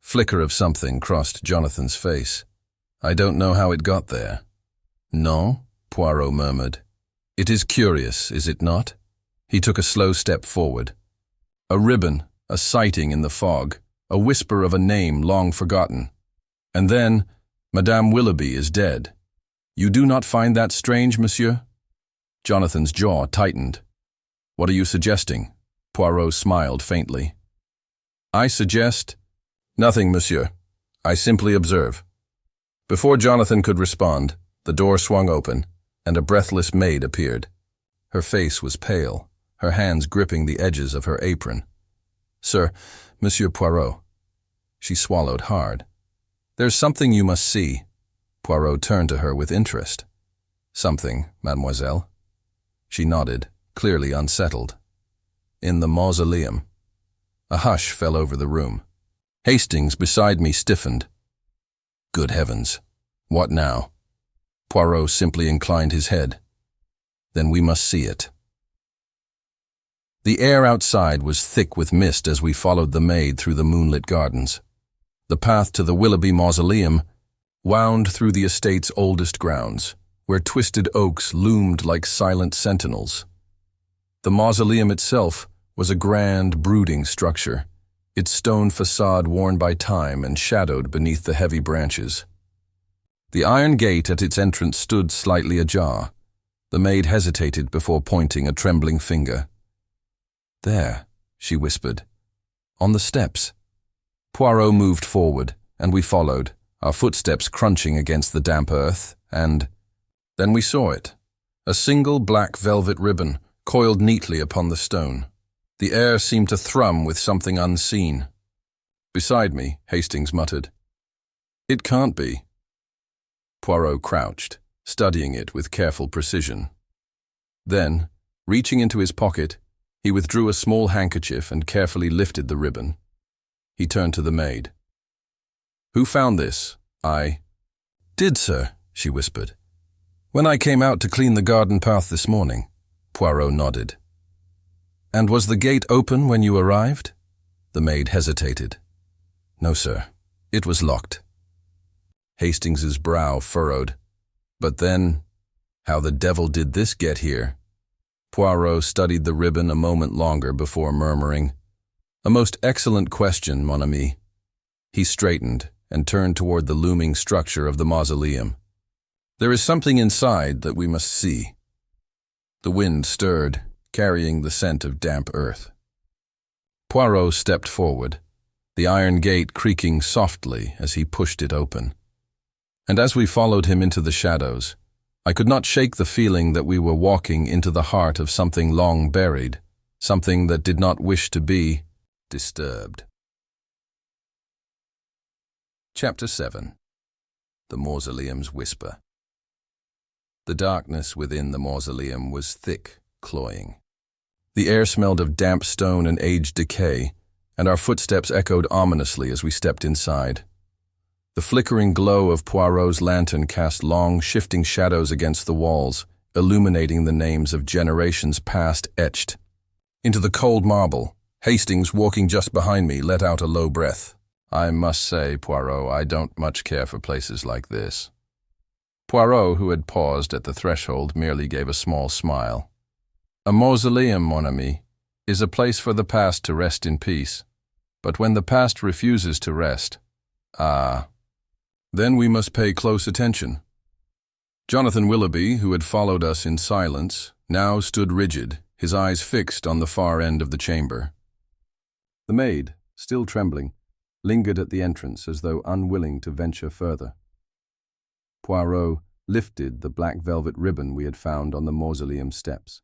Flicker of something crossed Jonathan's face. "I don't know how it got there." "Non?" Poirot murmured. "It is curious, is it not?" He took a slow step forward. "A ribbon, a sighting in the fog, a whisper of a name long forgotten. And then, Madame Willoughby is dead. You do not find that strange, monsieur?" Jonathan's jaw tightened. "What are you suggesting?" Poirot smiled faintly. "I suggest—" "Nothing, monsieur. I simply observe." Before Jonathan could respond, the door swung open, and a breathless maid appeared. Her face was pale, her hands gripping the edges of her apron. "Sir, Monsieur Poirot." She swallowed hard. "There's something you must see." Poirot turned to her with interest. "Something, mademoiselle?" She nodded, clearly unsettled. "In the mausoleum." A hush fell over the room. Hastings beside me stiffened. "Good heavens. What now?" Poirot simply inclined his head. Then we must see it. The air outside was thick with mist as we followed the maid through the moonlit gardens. The path to the Willoughby mausoleum wound through the estate's oldest grounds, where twisted oaks loomed like silent sentinels. The mausoleum itself was a grand, brooding structure, its stone facade worn by time and shadowed beneath the heavy branches. The iron gate at its entrance stood slightly ajar. The maid hesitated before pointing a trembling finger. "There," she whispered. "On the steps." Poirot moved forward, and we followed, our footsteps crunching against the damp earth, and then we saw it. A single black velvet ribbon, coiled neatly upon the stone. The air seemed to thrum with something unseen. Beside me, Hastings muttered, "It can't be." Poirot crouched, studying it with careful precision. Then, reaching into his pocket, he withdrew a small handkerchief and carefully lifted the ribbon. He turned to the maid. "Who found this?" "I did, sir," she whispered. "When I came out to clean the garden path this morning." Poirot nodded. "And was the gate open when you arrived?" The maid hesitated. "No, sir. It was locked." Hastings's brow furrowed. But then, how the devil did this get here? Poirot studied the ribbon a moment longer before murmuring, "A most excellent question, mon ami." He straightened and turned toward the looming structure of the mausoleum. "There is something inside that we must see." The wind stirred, carrying the scent of damp earth. Poirot stepped forward, the iron gate creaking softly as he pushed it open. And as we followed him into the shadows, I could not shake the feeling that we were walking into the heart of something long buried, something that did not wish to be disturbed. Chapter 7. The Mausoleum's Whisper. The darkness within the mausoleum was thick, cloying. The air smelled of damp stone and aged decay, and our footsteps echoed ominously as we stepped inside. The flickering glow of Poirot's lantern cast long, shifting shadows against the walls, illuminating the names of generations past etched. Into the cold marble, Hastings, walking just behind me, let out a low breath. "I must say, Poirot, I don't much care for places like this." Poirot, who had paused at the threshold, merely gave a small smile. "A mausoleum, mon ami, is a place for the past to rest in peace. But when the past refuses to rest, then we must pay close attention." Jonathan Willoughby, who had followed us in silence, now stood rigid, his eyes fixed on the far end of the chamber. The maid, still trembling, lingered at the entrance as though unwilling to venture further. Poirot lifted the black velvet ribbon we had found on the mausoleum steps.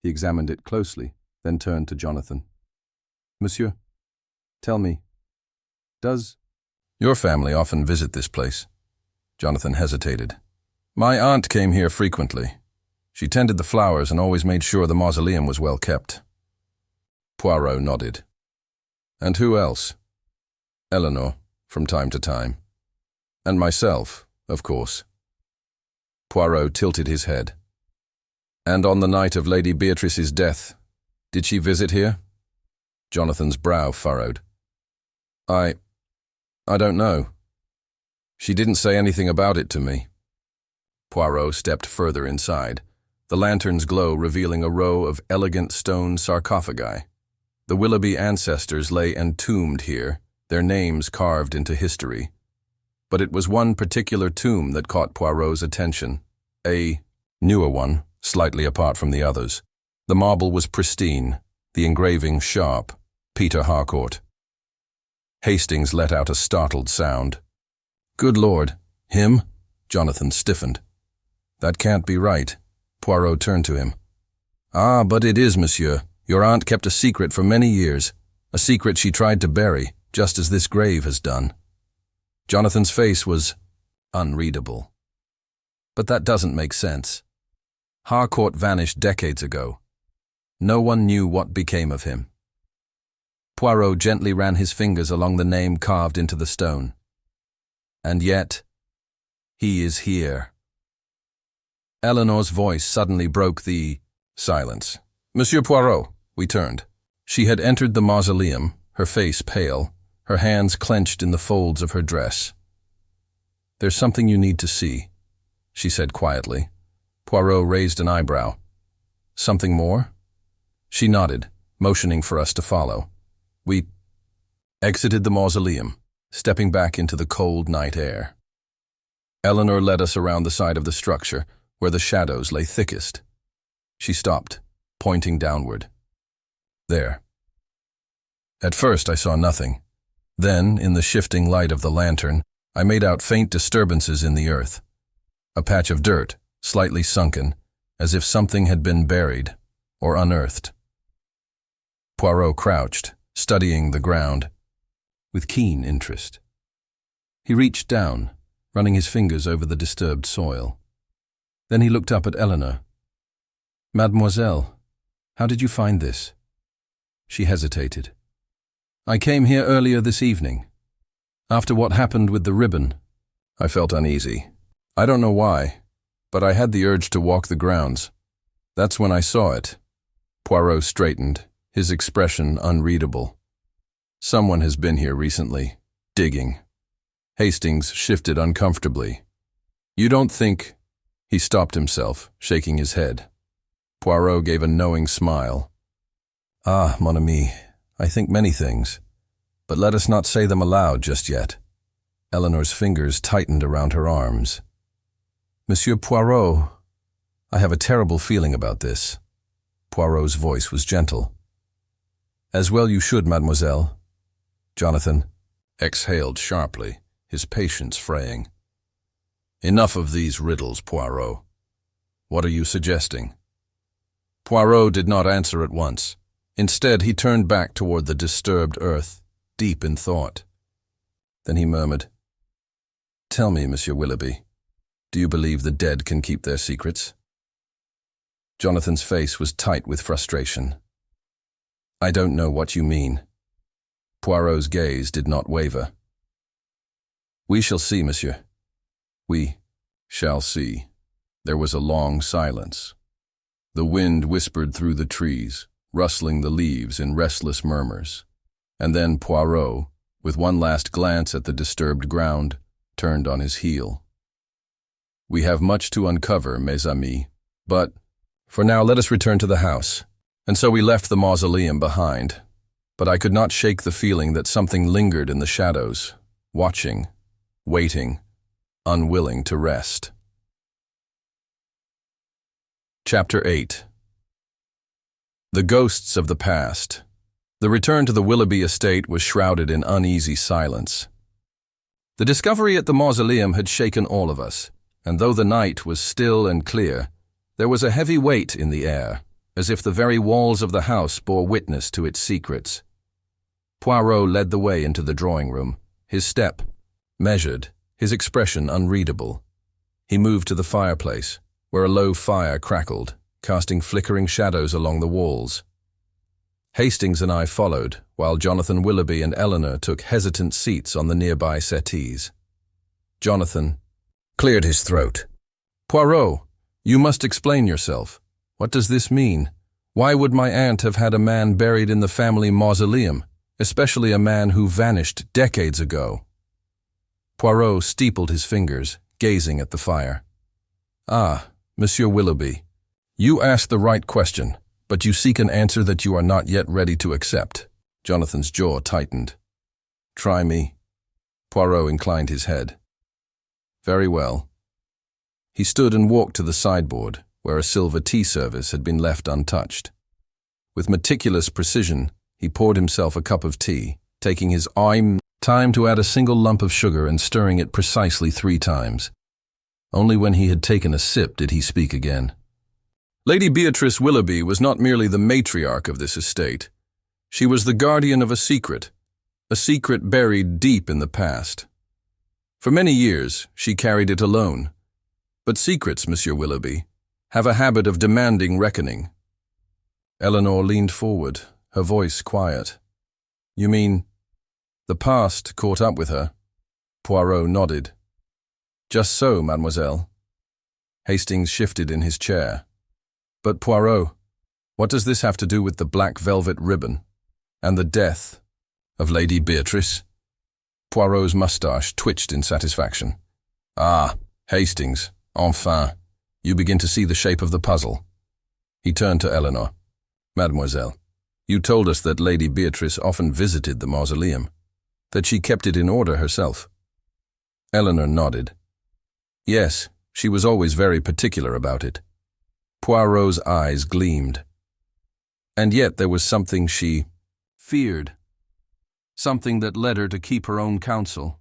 He examined it closely, then turned to Jonathan. "Monsieur, tell me, does your family often visit this place?" Jonathan hesitated. "My aunt came here frequently. She tended the flowers and always made sure the mausoleum was well kept." Poirot nodded. "And who else?" "Eleanor, from time to time. And myself, of course." Poirot tilted his head. "And on the night of Lady Beatrice's death, did she visit here?" Jonathan's brow furrowed. I don't know. She didn't say anything about it to me." Poirot stepped further inside, the lantern's glow revealing a row of elegant stone sarcophagi. The Willoughby ancestors lay entombed here, their names carved into history. But it was one particular tomb that caught Poirot's attention, a newer one, slightly apart from the others. The marble was pristine, the engraving sharp, Peter Harcourt. Hastings let out a startled sound. "Good Lord, him?" Jonathan stiffened. "That can't be right." Poirot turned to him. "Ah, but it is, monsieur. Your aunt kept a secret for many years, a secret she tried to bury, just as this grave has done." Jonathan's face was unreadable. "But that doesn't make sense. Harcourt vanished decades ago. No one knew what became of him." Poirot gently ran his fingers along the name carved into the stone. "And yet, he is here." Eleanor's voice suddenly broke the silence. Monsieur Poirot, we turned. She had entered the mausoleum, her face pale, her hands clenched in the folds of her dress. There's something you need to see, she said quietly. Poirot raised an eyebrow. Something more? She nodded, motioning for us to follow. We exited the mausoleum, stepping back into the cold night air. Eleanor led us around the side of the structure, where the shadows lay thickest. She stopped, pointing downward. There. At first I saw nothing. Then, in the shifting light of the lantern, I made out faint disturbances in the earth. A patch of dirt, slightly sunken, as if something had been buried or unearthed. Poirot crouched, studying the ground, with keen interest. He reached down, running his fingers over the disturbed soil. Then he looked up at Eleanor. Mademoiselle, how did you find this? She hesitated. I came here earlier this evening. After what happened with the ribbon, I felt uneasy. I don't know why, but I had the urge to walk the grounds. That's when I saw it. Poirot straightened, his expression unreadable. Someone has been here recently, digging. Hastings shifted uncomfortably. You don't think... He stopped himself, shaking his head. Poirot gave a knowing smile. Ah, mon ami, I think many things, but let us not say them aloud just yet. Eleanor's fingers tightened around her arms. Monsieur Poirot, I have a terrible feeling about this. Poirot's voice was gentle. As well you should, mademoiselle. Jonathan exhaled sharply, his patience fraying. Enough of these riddles, Poirot. What are you suggesting? Poirot did not answer at once. Instead, he turned back toward the disturbed earth, deep in thought. Then he murmured, Tell me, Monsieur Willoughby, do you believe the dead can keep their secrets? Jonathan's face was tight with frustration. I don't know what you mean. Poirot's gaze did not waver. We shall see, monsieur. We shall see. There was a long silence. The wind whispered through the trees, rustling the leaves in restless murmurs. And then Poirot, with one last glance at the disturbed ground, turned on his heel. We have much to uncover, mes amis, but for now let us return to the house. And so we left the mausoleum behind. But I could not shake the feeling that something lingered in the shadows, watching, waiting, unwilling to rest. Chapter 8. The ghosts of the past. The return to the Willoughby estate was shrouded in uneasy silence. The discovery at the mausoleum had shaken all of us, and though the night was still and clear, there was a heavy weight in the air, as if the very walls of the house bore witness to its secrets. Poirot led the way into the drawing-room, his step measured, his expression unreadable. He moved to the fireplace, where a low fire crackled, casting flickering shadows along the walls. Hastings and I followed, while Jonathan Willoughby and Eleanor took hesitant seats on the nearby settees. Jonathan cleared his throat. Poirot, you must explain yourself. What does this mean? Why would my aunt have had a man buried in the family mausoleum, especially a man who vanished decades ago? Poirot steepled his fingers, gazing at the fire. Ah, Monsieur Willoughby, you ask the right question, but you seek an answer that you are not yet ready to accept. Jonathan's jaw tightened. Try me. Poirot inclined his head. Very well. He stood and walked to the sideboard, where a silver tea service had been left untouched. With meticulous precision, he poured himself a cup of tea, taking his time to add a single lump of sugar and stirring it precisely 3 times. Only when he had taken a sip did he speak again. Lady Beatrice Willoughby was not merely the matriarch of this estate. She was the guardian of a secret buried deep in the past. For many years, she carried it alone. But secrets, Monsieur Willoughby, have a habit of demanding reckoning. Eleanor leaned forward, her voice quiet. You mean, the past caught up with her? Poirot nodded. Just so, mademoiselle. Hastings shifted in his chair. But Poirot, what does this have to do with the black velvet ribbon and the death of Lady Beatrice? Poirot's moustache twitched in satisfaction. Ah, Hastings, enfin, you begin to see the shape of the puzzle. He turned to Eleanor. Mademoiselle, you told us that Lady Beatrice often visited the mausoleum, that she kept it in order herself. Eleanor nodded. Yes, she was always very particular about it. Poirot's eyes gleamed. And yet there was something she feared, something that led her to keep her own counsel.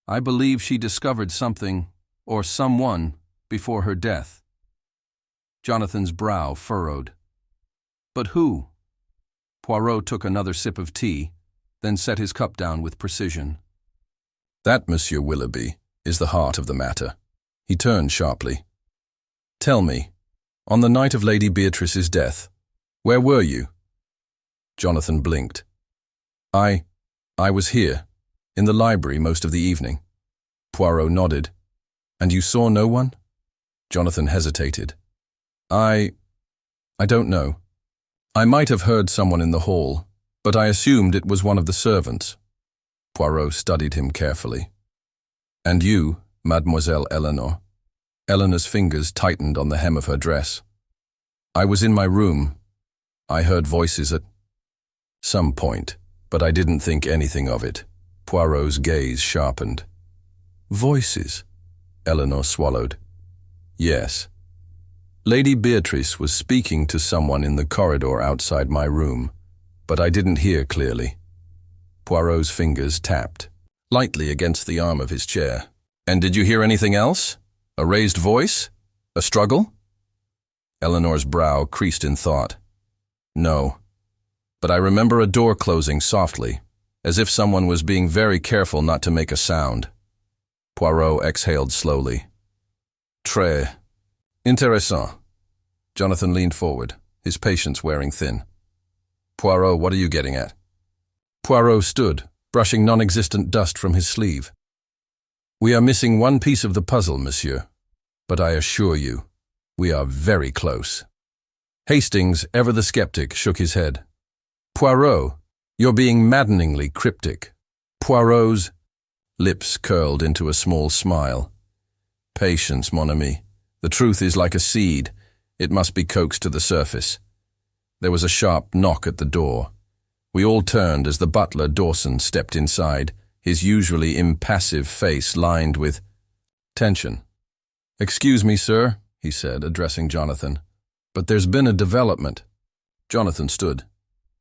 I believe she discovered something, or someone, before her death. Jonathan's brow furrowed. But who? Poirot took another sip of tea, then set his cup down with precision. That, Monsieur Willoughby, is the heart of the matter. He turned sharply. Tell me, on the night of Lady Beatrice's death, where were you? Jonathan blinked. I was here, in the library most of the evening. Poirot nodded. And you saw no one? Jonathan hesitated. I don't know. I might have heard someone in the hall, but I assumed it was one of the servants. Poirot studied him carefully. And you, Mademoiselle Eleanor? Eleanor's fingers tightened on the hem of her dress. I was in my room. I heard voices at some point, but I didn't think anything of it. Poirot's gaze sharpened. Voices? Eleanor swallowed. Yes. Lady Beatrice was speaking to someone in the corridor outside my room, but I didn't hear clearly. Poirot's fingers tapped lightly against the arm of his chair. And did you hear anything else? A raised voice? A struggle? Eleanor's brow creased in thought. No. But I remember a door closing softly, as if someone was being very careful not to make a sound. Poirot exhaled slowly. Très intéressant. Jonathan leaned forward, his patience wearing thin. Poirot, what are you getting at? Poirot stood, brushing non-existent dust from his sleeve. We are missing one piece of the puzzle, monsieur, but I assure you, we are very close. Hastings, ever the skeptic, shook his head. Poirot, you're being maddeningly cryptic. Poirot's lips curled into a small smile. Patience, mon ami. The truth is like a seed. It must be coaxed to the surface. There was a sharp knock at the door. We all turned as the butler, Dawson, stepped inside, his usually impassive face lined with tension. Excuse me, sir, he said, addressing Jonathan, but there's been a development. Jonathan stood.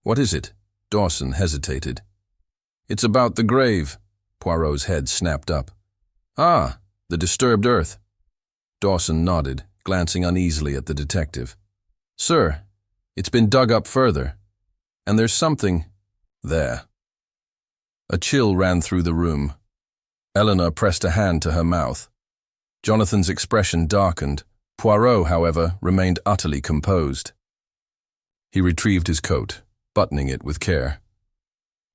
What is it? Dawson hesitated. It's about the grave. Poirot's head snapped up. Ah, the disturbed earth. Dawson nodded, glancing uneasily at the detective. Sir, it's been dug up further, and there's something there. A chill ran through the room. Eleanor pressed a hand to her mouth. Jonathan's expression darkened. Poirot, however, remained utterly composed. He retrieved his coat, buttoning it with care.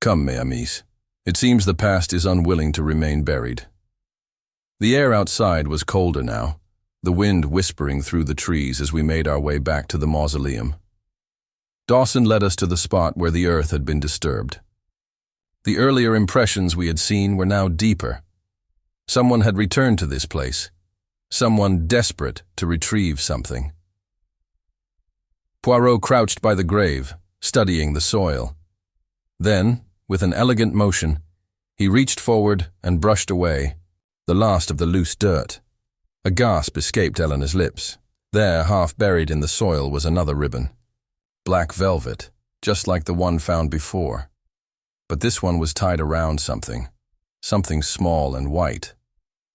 Come, mes amis. It seems the past is unwilling to remain buried. The air outside was colder now, the wind whispering through the trees as we made our way back to the mausoleum. Dawson led us to the spot where the earth had been disturbed. The earlier impressions we had seen were now deeper. Someone had returned to this place, someone desperate to retrieve something. Poirot crouched by the grave, studying the soil. Then, with an elegant motion, he reached forward and brushed away the last of the loose dirt. A gasp escaped Eleanor's lips. There, half buried in the soil, was another ribbon. Black velvet, just like the one found before. But this one was tied around something small and white.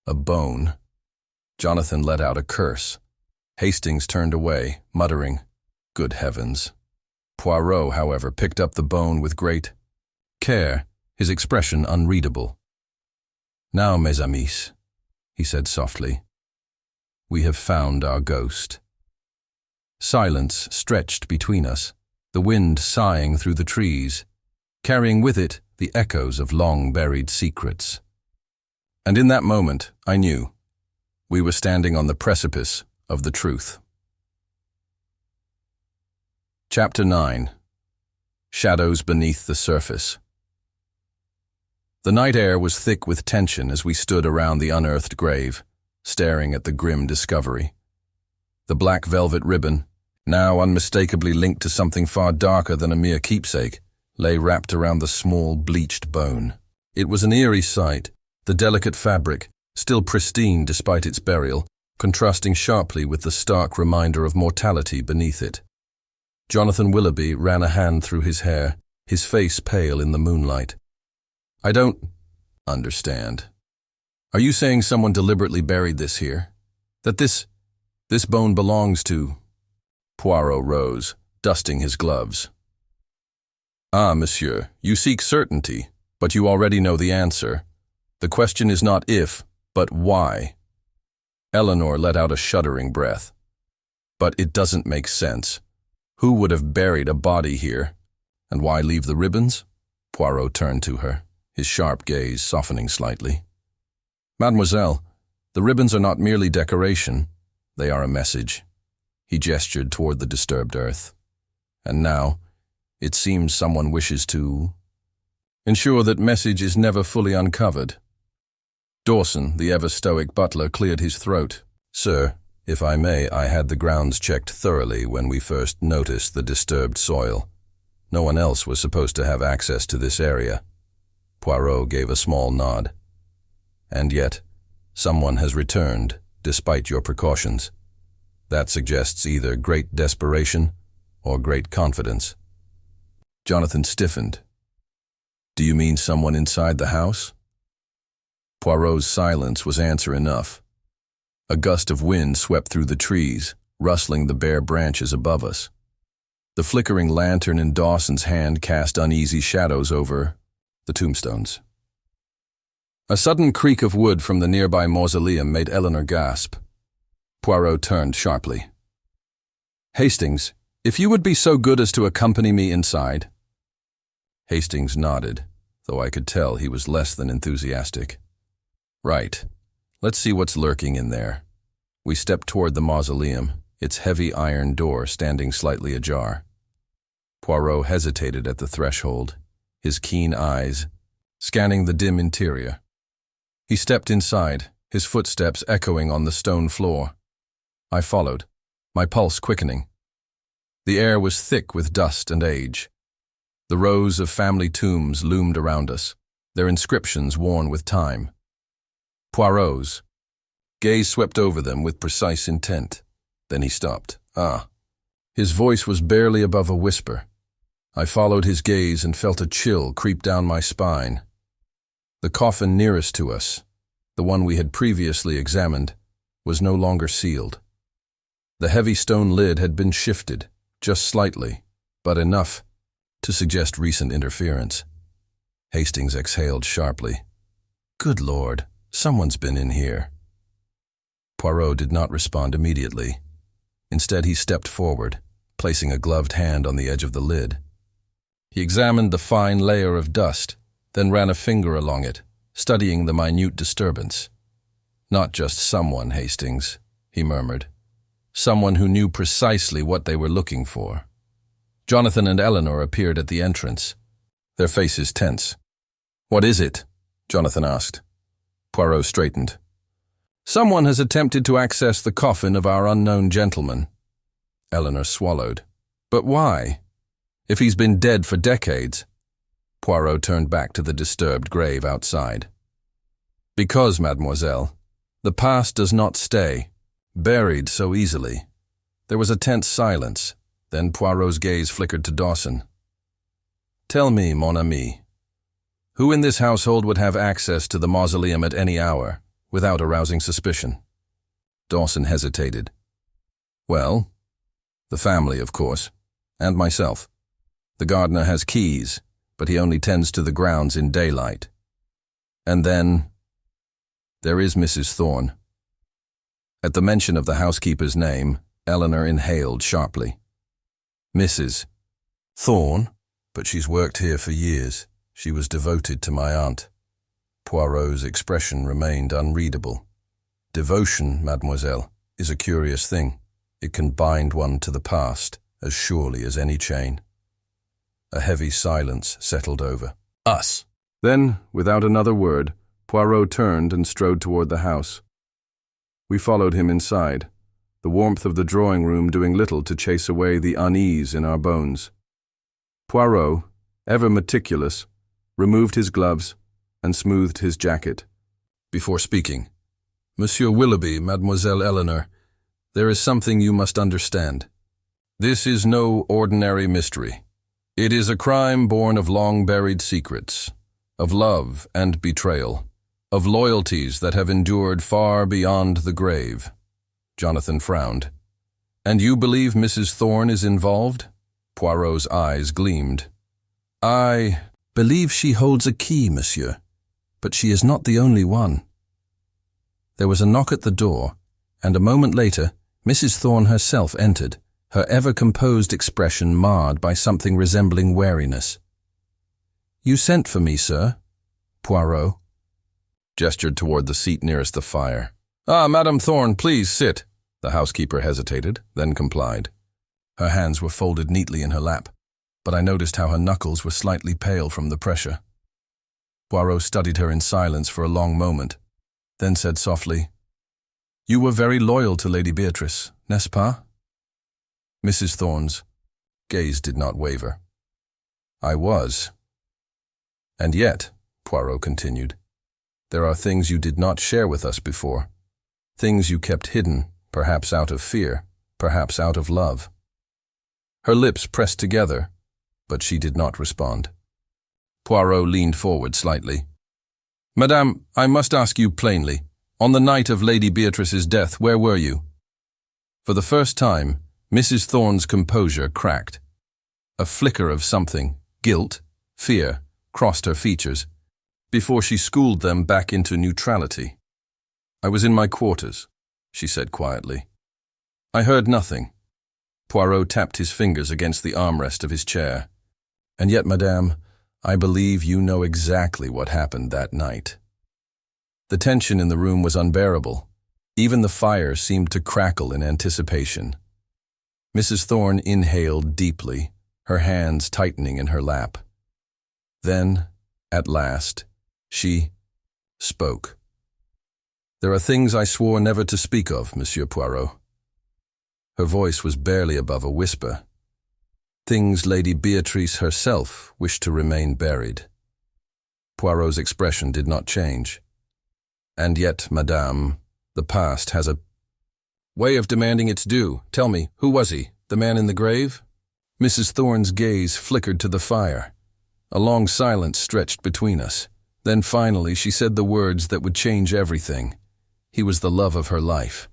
A bone. Jonathan let out a curse. Hastings turned away, muttering, "Good heavens." Poirot, however, picked up the bone with great care, his expression unreadable. Now, mes amis, he said softly, we have found our ghost. Silence stretched between us, the wind sighing through the trees, carrying with it the echoes of long-buried secrets. And in that moment, I knew. We were standing on the precipice of the truth. Chapter 9. Shadows Beneath the Surface. The night air was thick with tension as we stood around the unearthed grave, staring at the grim discovery. The black velvet ribbon, now unmistakably linked to something far darker than a mere keepsake, lay wrapped around the small, bleached bone. It was an eerie sight, the delicate fabric, still pristine despite its burial, contrasting sharply with the stark reminder of mortality beneath it. Jonathan Willoughby ran a hand through his hair, his face pale in the moonlight. "I don't understand. Are you saying someone deliberately buried this here? That this bone belongs to—" Poirot rose, dusting his gloves. "Ah, monsieur, you seek certainty, but you already know the answer. The question is not if, but why." Eleanor let out a shuddering breath. "But it doesn't make sense. Who would have buried a body here? And why leave the ribbons?" Poirot turned to her, his sharp gaze softening slightly. "Mademoiselle, the ribbons are not merely decoration. They are a message." He gestured toward the disturbed earth. "And now, it seems someone wishes to ensure that message is never fully uncovered." Dawson, the ever-stoic butler, cleared his throat. "Sir, if I may, I had the grounds checked thoroughly when we first noticed the disturbed soil. No one else was supposed to have access to this area." Poirot gave a small nod. "And yet, someone has returned, despite your precautions. That suggests either great desperation or great confidence." Jonathan stiffened. "Do you mean someone inside the house?" Poirot's silence was answer enough. A gust of wind swept through the trees, rustling the bare branches above us. The flickering lantern in Dawson's hand cast uneasy shadows over the tombstones. A sudden creak of wood from the nearby mausoleum made Eleanor gasp. Poirot turned sharply. "Hastings, if you would be so good as to accompany me inside." Hastings nodded, though I could tell he was less than enthusiastic. "Right. Let's see what's lurking in there." We stepped toward the mausoleum, its heavy iron door standing slightly ajar. Poirot hesitated at the threshold, his keen eyes scanning the dim interior. He stepped inside, his footsteps echoing on the stone floor. I followed, my pulse quickening. The air was thick with dust and age. The rows of family tombs loomed around us, their inscriptions worn with time. Poirot's gaze swept over them with precise intent. Then he stopped. His voice was barely above a whisper. I followed his gaze and felt a chill creep down my spine. The coffin nearest to us, the one we had previously examined, was no longer sealed. The heavy stone lid had been shifted, just slightly, but enough to suggest recent interference. Hastings exhaled sharply. "Good Lord, someone's been in here." Poirot did not respond immediately. Instead, he stepped forward, placing a gloved hand on the edge of the lid. He examined the fine layer of dust, then ran a finger along it, studying the minute disturbance. "Not just someone, Hastings," he murmured. "Someone who knew precisely what they were looking for." Jonathan and Eleanor appeared at the entrance, their faces tense. "What is it?" Jonathan asked. Poirot straightened. "Someone has attempted to access the coffin of our unknown gentleman." Eleanor swallowed. "But why? If he's been dead for decades." Poirot turned back to the disturbed grave outside. "Because, mademoiselle, the past does not stay, buried so easily." There was a tense silence, then Poirot's gaze flickered to Dawson. "Tell me, mon ami, who in this household would have access to the mausoleum at any hour, without arousing suspicion?" Dawson hesitated. "Well, the family, of course, and myself. The gardener has keys, but he only tends to the grounds in daylight. And then, there is Mrs. Thorne." At the mention of the housekeeper's name, Eleanor inhaled sharply. "Mrs. Thorne? But she's worked here for years. She was devoted to my aunt." Poirot's expression remained unreadable. Devotion, mademoiselle, is a curious thing. It can bind one to the past as surely as any chain. A heavy silence settled over us. Then, without another word, Poirot turned and strode toward the house. We followed him inside, the warmth of the drawing room doing little to chase away the unease in our bones. Poirot, ever meticulous, removed his gloves and smoothed his jacket. Before speaking, Monsieur Willoughby, Mademoiselle Eleanor, there is something you must understand. This is no ordinary mystery. It is a crime born of long-buried secrets, of love and betrayal, of loyalties that have endured far beyond the grave. Jonathan frowned. And you believe Mrs. Thorne is involved? Poirot's eyes gleamed. I believe she holds a key, monsieur, but she is not the only one. There was a knock at the door, and a moment later, Mrs. Thorne herself entered, her ever-composed expression marred by something resembling wariness. You sent for me, sir? Poirot gestured toward the seat nearest the fire. Ah, Madame Thorne, please sit. The housekeeper hesitated, then complied. Her hands were folded neatly in her lap, but I noticed how her knuckles were slightly pale from the pressure. Poirot studied her in silence for a long moment, then said softly, You were very loyal to Lady Beatrice, n'est-ce pas? Mrs. Thorne's gaze did not waver. I was. And yet, Poirot continued, there are things you did not share with us before, things you kept hidden, perhaps out of fear, perhaps out of love. Her lips pressed together, but she did not respond. Poirot leaned forward slightly. Madame, I must ask you plainly, on the night of Lady Beatrice's death, where were you? For the first time, Mrs. Thorne's composure cracked. A flicker of something, guilt, fear, crossed her features, before she schooled them back into neutrality. I was in my quarters, she said quietly. I heard nothing. Poirot tapped his fingers against the armrest of his chair. And yet, madame, I believe you know exactly what happened that night. The tension in the room was unbearable. Even the fire seemed to crackle in anticipation. Mrs. Thorne inhaled deeply, her hands tightening in her lap. Then, at last, she spoke. There are things I swore never to speak of, Monsieur Poirot. Her voice was barely above a whisper. Things Lady Beatrice herself wished to remain buried. Poirot's expression did not change. And yet, madame, the past has a way of demanding its due. Tell me, who was he? The man in the grave? Mrs. Thorne's gaze flickered to the fire. A long silence stretched between us. Then finally she said the words that would change everything. He was the love of her life.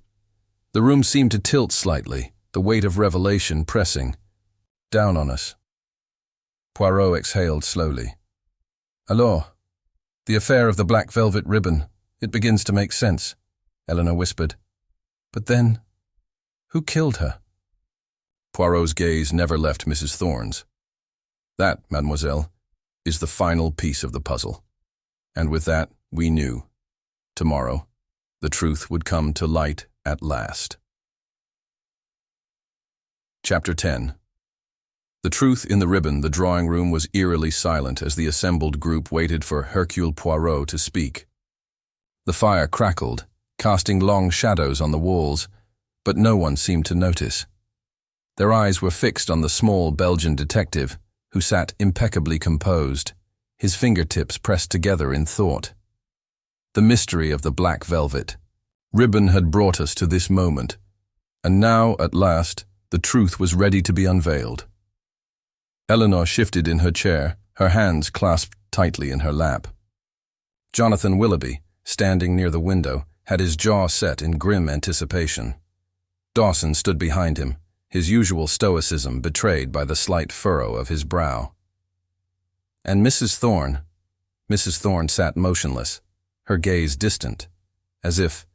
The room seemed to tilt slightly, the weight of revelation pressing down on us. Poirot exhaled slowly. Alors, the affair of the black velvet ribbon, it begins to make sense, Eleanor whispered. But then, who killed her? Poirot's gaze never left Mrs. Thorne's. That, mademoiselle, is the final piece of the puzzle. And with that, we knew. Tomorrow, the truth would come to light at last. Chapter 10. The truth in the ribbon, the drawing room was eerily silent as the assembled group waited for Hercule Poirot to speak. The fire crackled, casting long shadows on the walls, but no one seemed to notice. Their eyes were fixed on the small Belgian detective, who sat impeccably composed, his fingertips pressed together in thought. The mystery of the black velvet ribbon had brought us to this moment, and now, at last, the truth was ready to be unveiled. Eleanor shifted in her chair, her hands clasped tightly in her lap. Jonathan Willoughby, standing near the window, had his jaw set in grim anticipation. Dawson stood behind him, his usual stoicism betrayed by the slight furrow of his brow. And Mrs. Thorne sat motionless, her gaze distant, as if,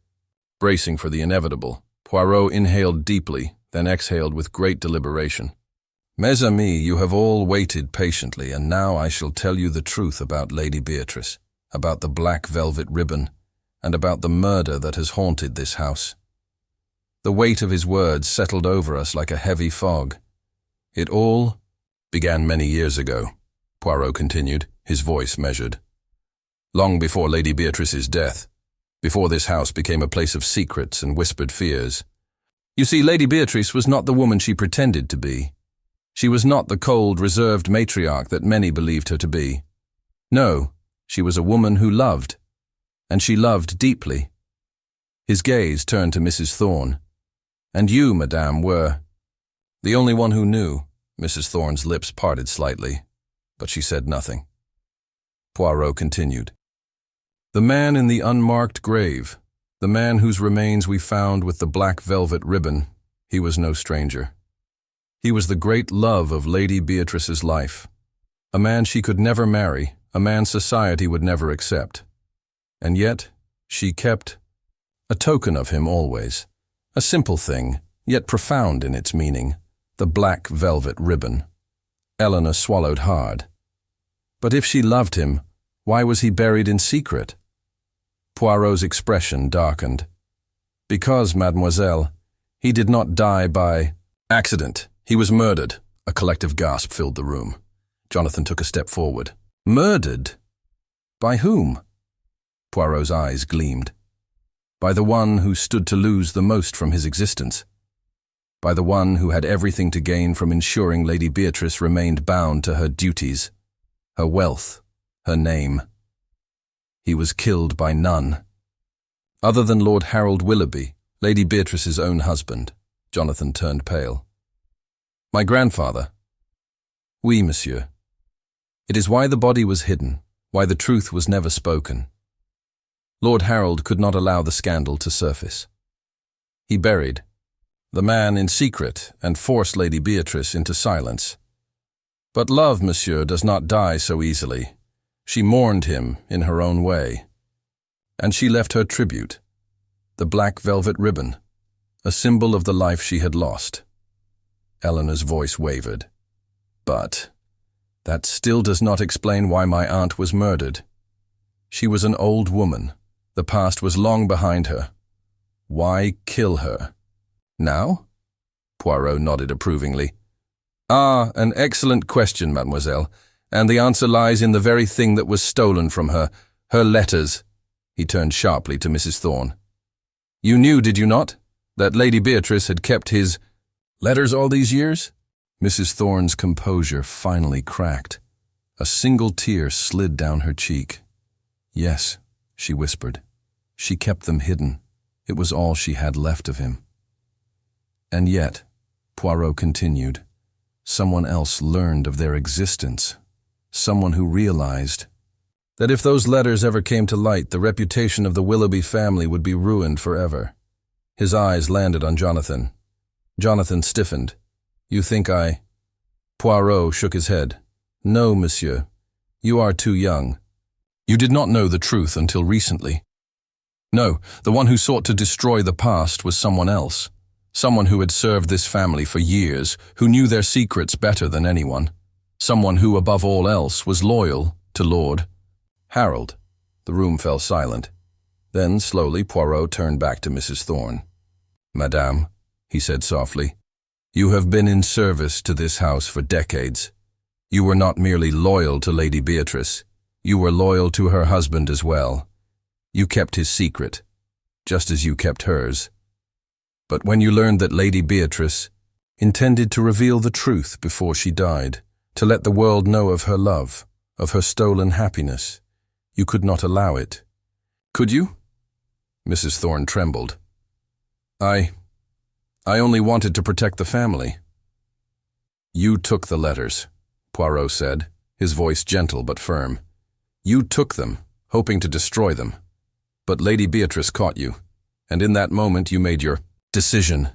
bracing for the inevitable. Poirot inhaled deeply, then exhaled with great deliberation. Mes amis, you have all waited patiently, and now I shall tell you the truth about Lady Beatrice, about the black velvet ribbon, and about the murder that has haunted this house. The weight of his words settled over us like a heavy fog. It all began many years ago, Poirot continued, his voice measured. Long before Lady Beatrice's death, before this house became a place of secrets and whispered fears. You see, Lady Beatrice was not the woman she pretended to be. She was not the cold, reserved matriarch that many believed her to be. No, she was a woman who loved, and she loved deeply. His gaze turned to Mrs. Thorne. And you, madame, were the only one who knew. Mrs. Thorne's lips parted slightly, but she said nothing. Poirot continued. The man in the unmarked grave, the man whose remains we found with the black velvet ribbon, he was no stranger. He was the great love of Lady Beatrice's life, a man she could never marry, a man society would never accept. And yet, she kept a token of him always. A simple thing, yet profound in its meaning, the black velvet ribbon. Eleanor swallowed hard. But if she loved him, why was he buried in secret? Poirot's expression darkened. Because, mademoiselle, he did not die by accident. He was murdered. A collective gasp filled the room. Jonathan took a step forward. Murdered? By whom? Poirot's eyes gleamed. By the one who stood to lose the most from his existence. By the one who had everything to gain from ensuring Lady Beatrice remained bound to her duties, her wealth, her name. He was killed by none. Other than Lord Harold Willoughby, Lady Beatrice's own husband. Jonathan turned pale. My grandfather. Oui, monsieur. It is why the body was hidden, why the truth was never spoken. Lord Harold could not allow the scandal to surface. He buried the man in secret and forced Lady Beatrice into silence. But love, monsieur, does not die so easily. She mourned him in her own way. And she left her tribute, the black velvet ribbon, a symbol of the life she had lost. Eleanor's voice wavered. But that still does not explain why my aunt was murdered. She was an old woman. The past was long behind her. Why kill her? Now? Poirot nodded approvingly. Ah, an excellent question, mademoiselle, and the answer lies in the very thing that was stolen from her, her letters. He turned sharply to Mrs. Thorne. You knew, did you not, that Lady Beatrice had kept his letters all these years? Mrs. Thorne's composure finally cracked. A single tear slid down her cheek. Yes, she whispered. She kept them hidden. It was all she had left of him. And yet, Poirot continued, someone else learned of their existence. Someone who realized that if those letters ever came to light, the reputation of the Willoughby family would be ruined forever. His eyes landed on Jonathan. Jonathan stiffened. You think I... Poirot shook his head. No, monsieur. You are too young. You did not know the truth until recently. No, the one who sought to destroy the past was someone else. Someone who had served this family for years, who knew their secrets better than anyone. Someone who, above all else, was loyal to Lord Harold. The room fell silent. Then, slowly, Poirot turned back to Mrs. Thorne. Madame, he said softly, you have been in service to this house for decades. You were not merely loyal to Lady Beatrice. You were loyal to her husband as well. You kept his secret, just as you kept hers. But when you learned that Lady Beatrice intended to reveal the truth before she died, to let the world know of her love, of her stolen happiness, you could not allow it. Could you? Mrs. Thorne trembled. I only wanted to protect the family. You took the letters, Poirot said, his voice gentle but firm. You took them, hoping to destroy them. But Lady Beatrice caught you, and in that moment you made your decision.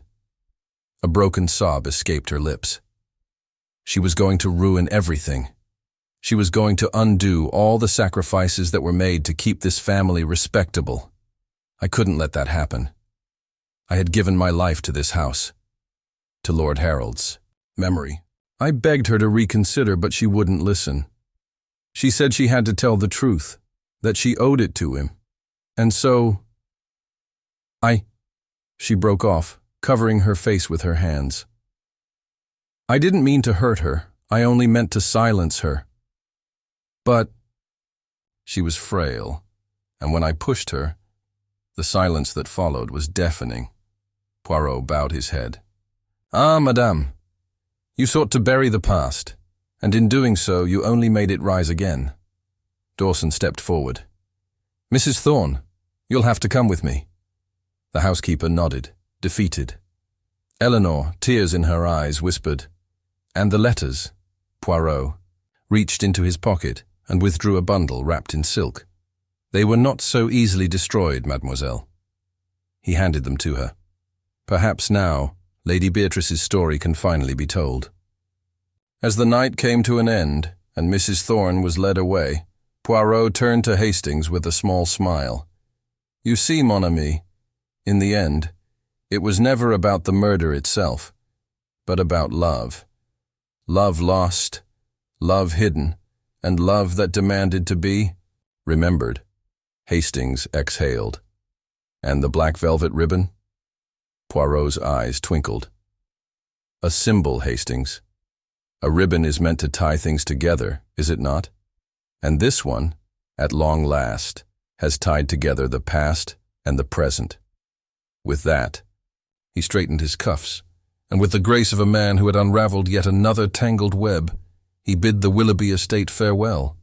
A broken sob escaped her lips. She was going to ruin everything. She was going to undo all the sacrifices that were made to keep this family respectable. I couldn't let that happen. I had given my life to this house, to Lord Harold's memory. I begged her to reconsider, but she wouldn't listen. She said she had to tell the truth, that she owed it to him. And so, she broke off, covering her face with her hands. I didn't mean to hurt her, I only meant to silence her. But she was frail, and when I pushed her, the silence that followed was deafening. Poirot bowed his head. Ah, madame, you sought to bury the past, and in doing so you only made it rise again. Dawson stepped forward. Mrs. Thorne, you'll have to come with me. The housekeeper nodded, defeated. Eleanor, tears in her eyes, whispered, And the letters? Poirot reached into his pocket and withdrew a bundle wrapped in silk. They were not so easily destroyed, mademoiselle. He handed them to her. Perhaps now, Lady Beatrice's story can finally be told. As the night came to an end and Mrs. Thorne was led away, Poirot turned to Hastings with a small smile. You see, mon ami, in the end, it was never about the murder itself, but about love. Love lost, love hidden, and love that demanded to be remembered. Hastings exhaled. And the black velvet ribbon? Poirot's eyes twinkled. A symbol, Hastings. A ribbon is meant to tie things together, is it not? And this one, at long last, has tied together the past and the present. With that, he straightened his cuffs, and with the grace of a man who had unraveled yet another tangled web, he bid the Willoughby estate farewell.